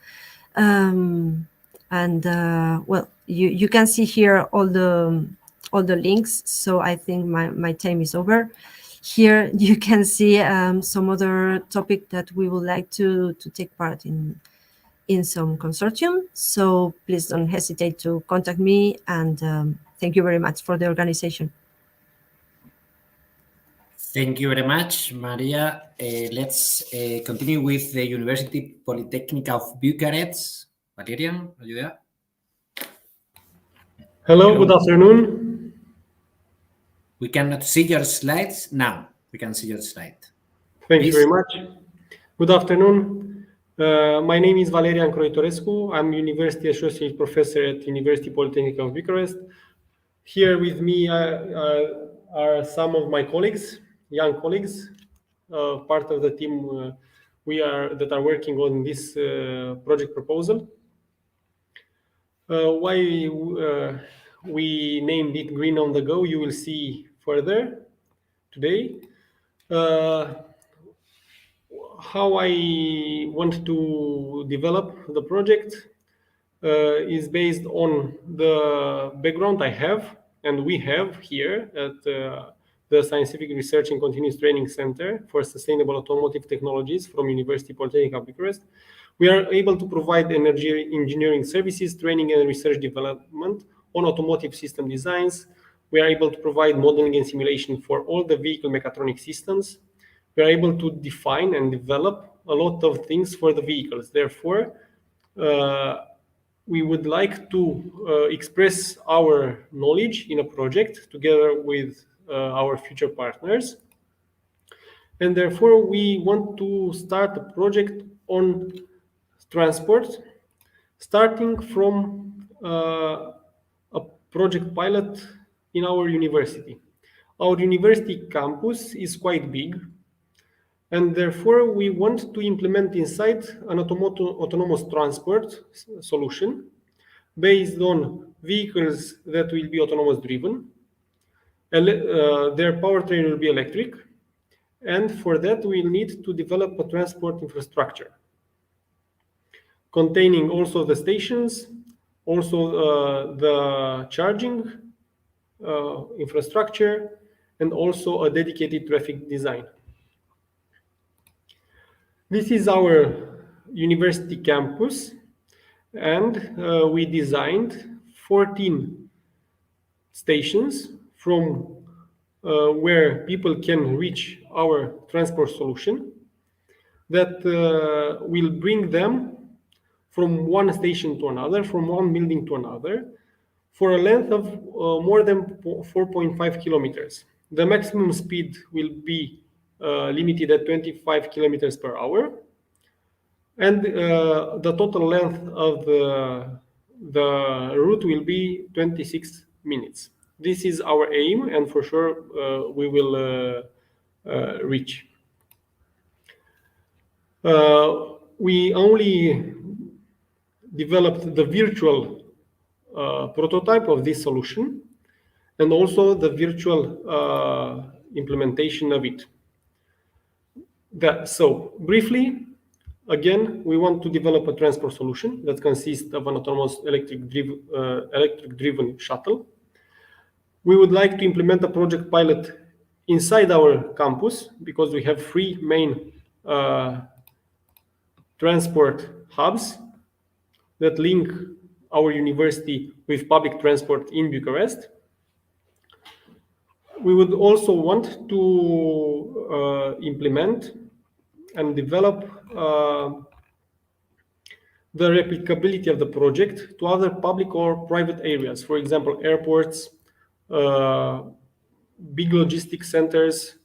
Well, you can see here all the links, so I think my time is over. Here you can see some other topic that we would like to take part in some consortium. So please don't hesitate to contact me, and thank you very much for the organization. Thank you very much, Maria. Let's continue with the University Polytechnic of Bucharest. Valerian, are you there? Hello, good afternoon. We cannot see your slides now. We can see your slide. Thank you very much. Good afternoon. My name is Valerian Croitorescu. I'm University Associate Professor at University Polytechnic of Bucharest. Here with me are some of my colleagues, young colleagues, part of the team that are working on this project proposal. Why we named it Green on the Go, you will see further today. How I want to develop the project is based on the background I have and we have here at the Scientific Research and Continuous Training Center for Sustainable Automotive Technologies from University Polytechnic of Bucharest. We are able to provide energy engineering services, training and research development on automotive system designs. We are able to provide modeling and simulation for all the vehicle mechatronic systems. We are able to define and develop a lot of things for the vehicles. Therefore, we would like to express our knowledge in a project together with our future partners. And therefore, we want to start a project on transport, starting from a project pilot in our university. Our university campus is quite big, and therefore we want to implement inside an autonomous transport solution based on vehicles that will be autonomous driven. Their powertrain will be electric, and for that we'll need to develop a transport infrastructure containing also the stations, also the charging infrastructure, and also a dedicated traffic design. This is our university campus, and we designed 14 stations from where people can reach our transport solution that will bring them from one station to another, from one building to another, for a length of more than 4.5 kilometers. The maximum speed will be limited at 25 kilometers per hour, and the total length of the route will be 26 minutes. This is our aim, and for sure we will reach. We only developed the virtual prototype of this solution and also the virtual implementation of it. So briefly, again, we want to develop a transport solution that consists of an autonomous electric-driven shuttle. We would like to implement a project pilot inside our campus because we have 3 main transport hubs that link our university with public transport in Bucharest. We would also want to implement and develop the replicability of the project to other public or private areas, for example, airports, big logistics centers,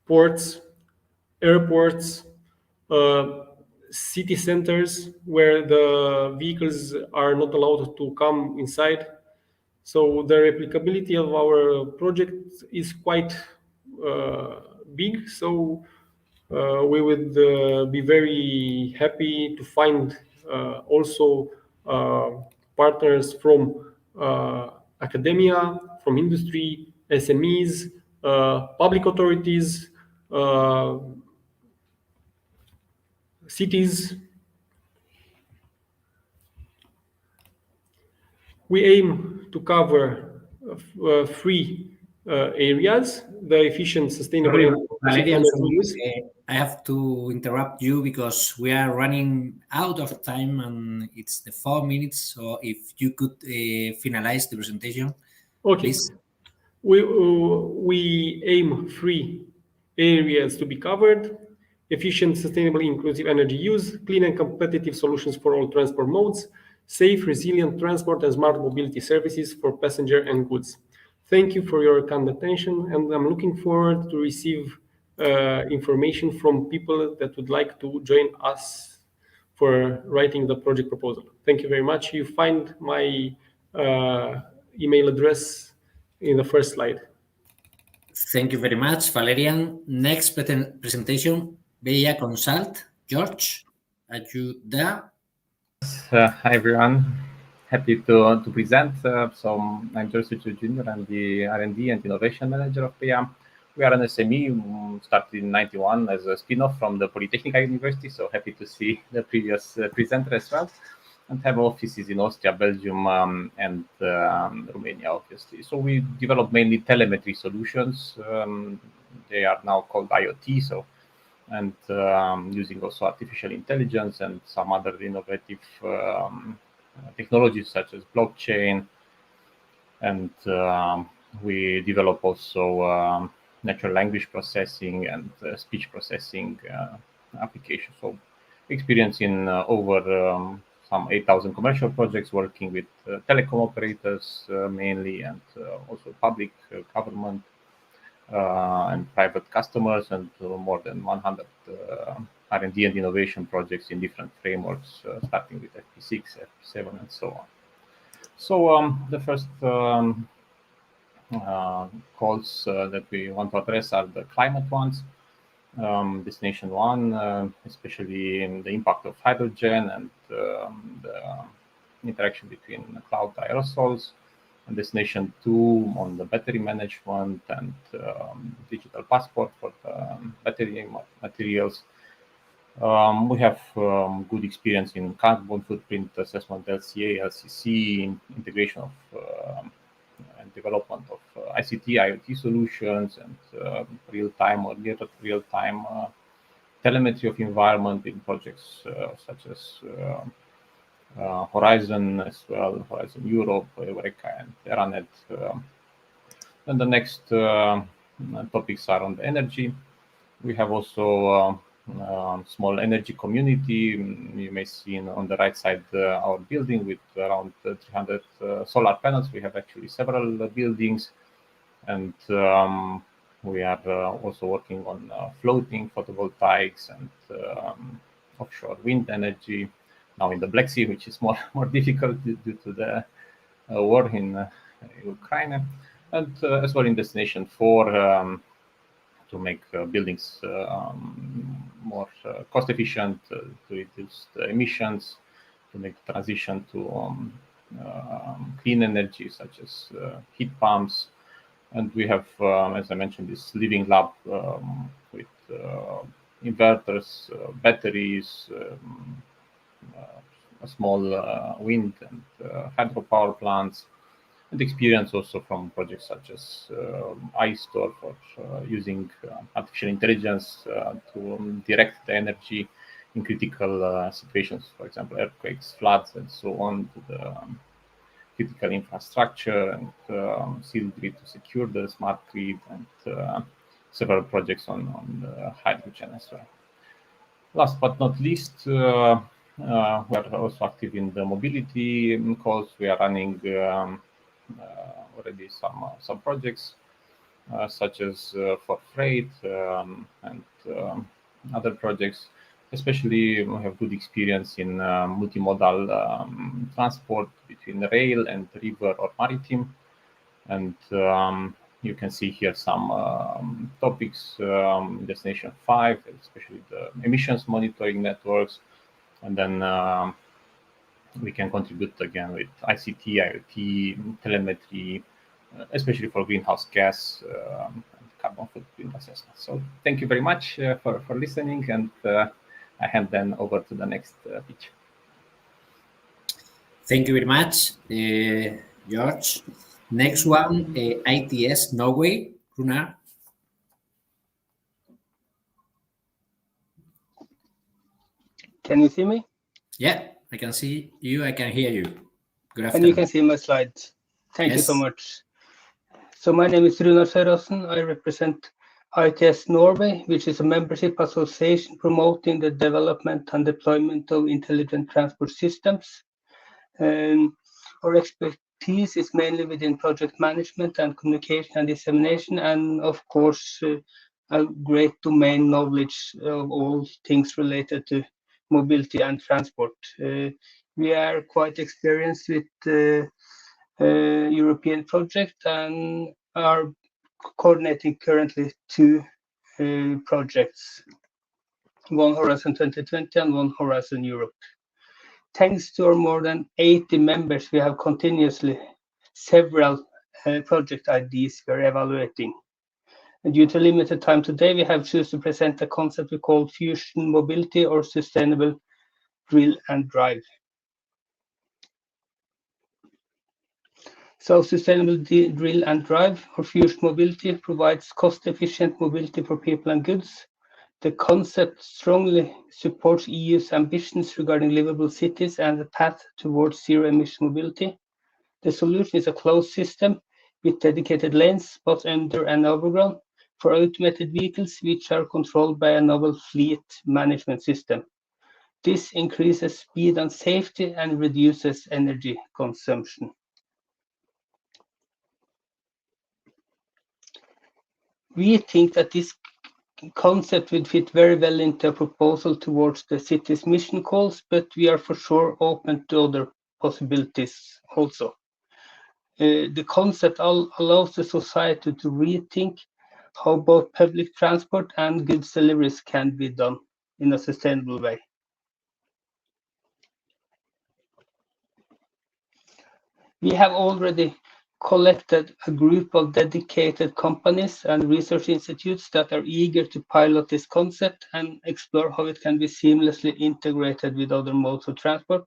ports, airports, city centers where the vehicles are not allowed to come inside. So the replicability of our project is quite big. So we would be very happy to find also partners from academia, from industry, SMEs, public authorities, cities. We aim to cover 3 areas: the efficient, sustainable use. I have to interrupt you because we are running out of time and it's the 4 minutes. So if you could finalize the presentation, okay. Please. We aim 3 areas to be covered: efficient, sustainable, inclusive energy use, clean and competitive solutions for all transport modes, safe, resilient transport and smart mobility services for passenger and goods. Thank you for your kind attention, and I'm looking forward to receive information from people that would like to join us for writing the project proposal. Thank you very much. You find my email address in the first slide. Thank you very much, Valerian. Next presentation, Bella Consult. George, are you there? Hi everyone, happy to present. So I'm George Junior. I'm the R&D and Innovation Manager of Bella. We are an SME, started in '91 as a spin-off from the Polytechnic University. So happy to see the previous presenter as well, and have offices in Austria, Belgium, and Romania, obviously. So we develop mainly telemetry solutions. They are now called IoT. So. And using also artificial intelligence and some other innovative technologies such as blockchain. And we develop also natural language processing and speech processing applications. So experience in over some 8,000 commercial projects working with telecom operators mainly, and also public government and private customers, and more than 100 R&D and innovation projects in different frameworks, starting with FP6, FP7, and so on. So the first calls that we want to address are the climate ones. Destination 1, especially in the impact of hydrogen and the interaction between cloud aerosols. And Destination 2 on the battery management and digital passport for the battery materials. We have good experience in carbon footprint assessment, LCA, LCC, integration of and development of ICT, IoT solutions, and real-time or near real-time telemetry of environment in projects such as Horizon as well, Horizon Europe, Eureka, and Eranet. And the next topics are on the energy. We have also small energy community. You may see on the right side our building with around 300 solar panels. We have actually several buildings, and we are also working on floating photovoltaics and offshore wind energy. Now in the Black Sea, which is more difficult due to the war in Ukraine, and as well in Destination 4 to make buildings more cost efficient, to reduce the emissions, to make the transition to clean energy such as heat pumps. And we have, as I mentioned, this living lab with inverters, batteries, a small wind and hydropower plants, and experience also from projects such as iStore for using artificial intelligence to direct the energy in critical situations, for example, earthquakes, floods, and so on, to the critical infrastructure, and seal grid to secure the smart grid, and several projects on hydrogen as well. Last but not least, we are also active in the mobility calls. We are running already some projects such as for freight and other projects. Especially, we have good experience in multimodal transport between rail and river or maritime. And you can see here some topics, Destination 5, especially the emissions monitoring networks. And then we can contribute again with ICT, IoT, telemetry, especially for greenhouse gas and carbon footprint assessment. So thank you very much for listening, and I hand then over to the next pitch. Thank you very much, George. Next one, ITS Norway, Runar. Can you see me? Yeah, I can see you. I can hear you. Good afternoon. And you can see my slides. Thank you so much. So my name is Runar Sørassen. I represent ITS Norway, which is a membership association promoting the development and deployment of intelligent transport systems. Our expertise is mainly within project management and communication and dissemination, and of course, a great domain knowledge of all things related to mobility and transport. We are quite experienced with European project and are coordinating currently 2 projects, one Horizon 2020 and one Horizon Europe. Thanks to our more than 80 members, we have continuously several project ideas we are evaluating. And due to limited time today, we have chosen to present a concept we call fusion mobility or sustainable drill and drive. So sustainable drill and drive or fusion mobility provides cost-efficient mobility for people and goods. The concept strongly supports EU's ambitions regarding livable cities and the path towards zero-emission mobility. The solution is a closed system with dedicated lanes, both under and overground, for automated vehicles which are controlled by a novel fleet management system. This increases speed and safety and reduces energy consumption. We think that this concept would fit very well into a proposal towards the city's mission goals, but we are for sure open to other possibilities also. The concept allows the society to rethink how both public transport and goods deliveries can be done in a sustainable way. We have already collected a group of dedicated companies and research institutes that are eager to pilot this concept and explore how it can be seamlessly integrated with other modes of transport,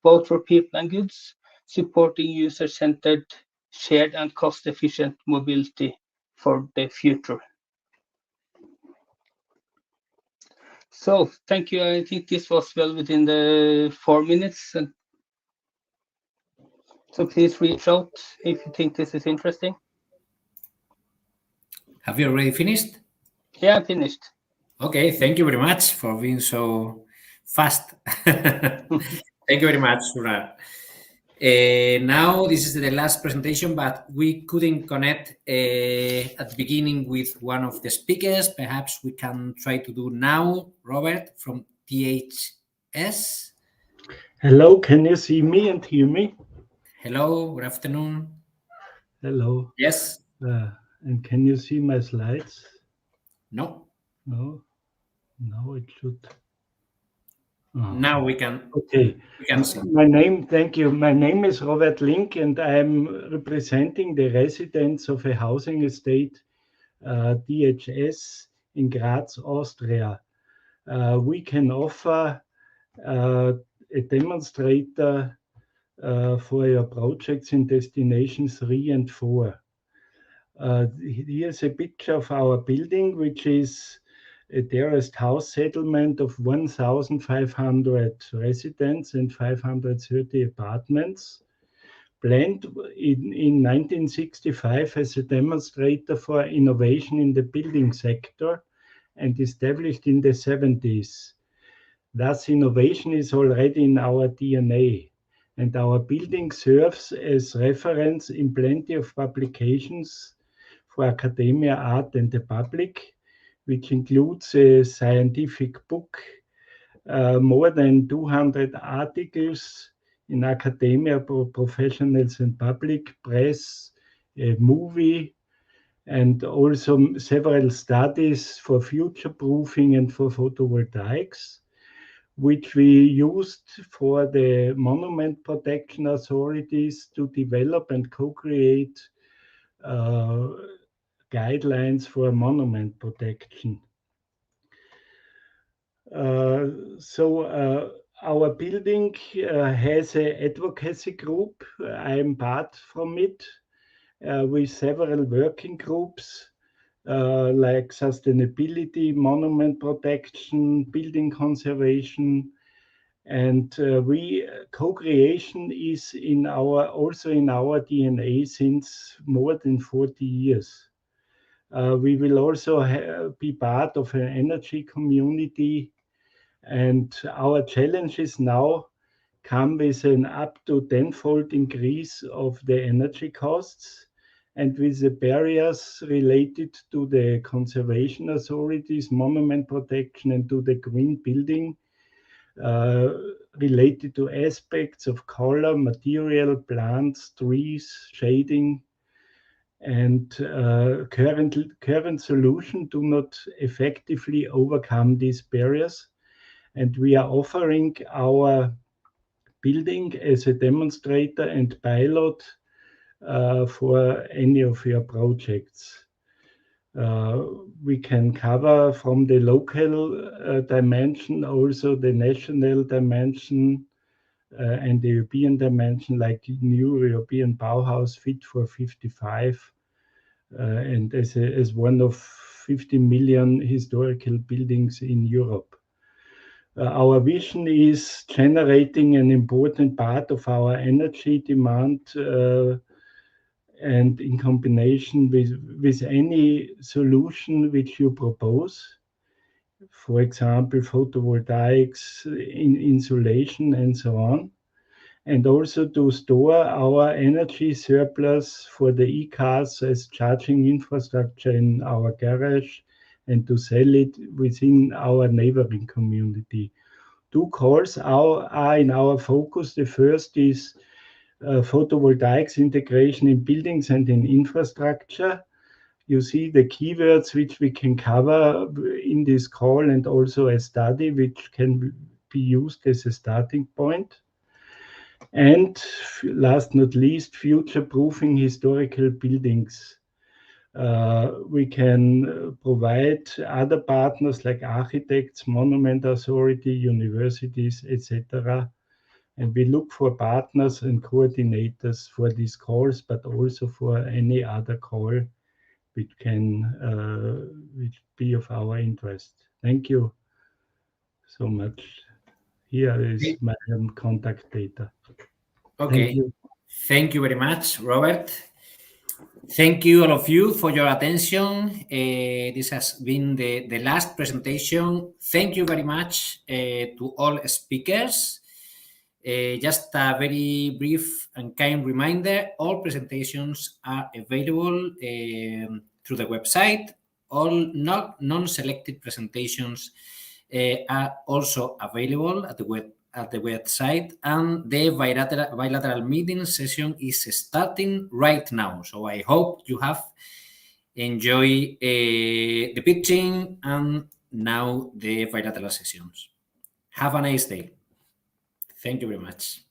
both for people and goods, supporting user-centered, shared and cost-efficient mobility for the future. So, thank you. I think this was well within the 4 minutes. And so please reach out if you think this is interesting. Have you already finished? Yeah, I'm finished. Okay, thank you very much for being so fast. Thank you very much, Runar. Now, this is the last presentation, but we couldn't connect at the beginning with one of the speakers. Perhaps we can try to do now. Robert from THS. Hello, can you see me and hear me? Hello, good afternoon. Hello. Yes. And can you see my slides? No. No. Now it should. Now we can. Okay. We can see. Thank you. My name is Robert Link, and I'm representing the residents of a housing estate, DHS, in Graz, Austria. We can offer a demonstrator for your projects in destination 3 and 4. Here's a picture of our building, which is a terraced house settlement of 1,500 residents and 530 apartments, planned in 1965 as a demonstrator for innovation in the building sector and established in the 70s. Thus, innovation is already in our DNA, and our building serves as reference in plenty of publications for academia, art, and the public, which includes a scientific book, more than 200 articles in academia, professionals and public, press, a movie, and also several studies for future proofing and for photovoltaics, which we used for the monument protection authorities to develop and co-create guidelines for monument protection. Our building has an advocacy group. I'm part from it with several working groups like sustainability, monument protection, building conservation, and co-creation is also in our DNA since more than 40 years. We will also be part of an energy community, and our challenges now come with an up to 10-fold increase of the energy costs, and with the barriers related to the conservation authorities, monument protection, and to the green building. related to aspects of color, material, plants, trees, shading, and current solutions do not effectively overcome these barriers. And we are offering our building as a demonstrator and pilot for any of your projects. We can cover from the local dimension, also the national dimension, and the European dimension, like new European Bauhaus Fit for 55, and as one of 50 million historical buildings in Europe. Our vision is generating an important part of our energy demand, and in combination with any solution which you propose, for example, photovoltaics, insulation, and so on, and also to store our energy surplus for the e-cars as charging infrastructure in our garage and to sell it within our neighboring community. Two calls are in our focus. The first is photovoltaics integration in buildings and in infrastructure. You see the keywords which we can cover in this call, and also a study which can be used as a starting point. And last not least, future-proofing historical buildings. We can provide other partners like architects, monument authority, universities, etc. And we look for partners and coordinators for these calls, but also for any other call which can which be of our interest. Thank you so much. Here is my contact data. Okay. Thank you very much, Robert. Thank you, all of you, for your attention. This has been the last presentation. Thank you very much to all speakers. Just a very brief and kind reminder, all presentations are available through the website. All non-selected presentations are also available at the website, and the bilateral meeting session is starting right now. So I hope you have enjoyed the pitching and now the bilateral sessions. Have a nice day. Thank you very much.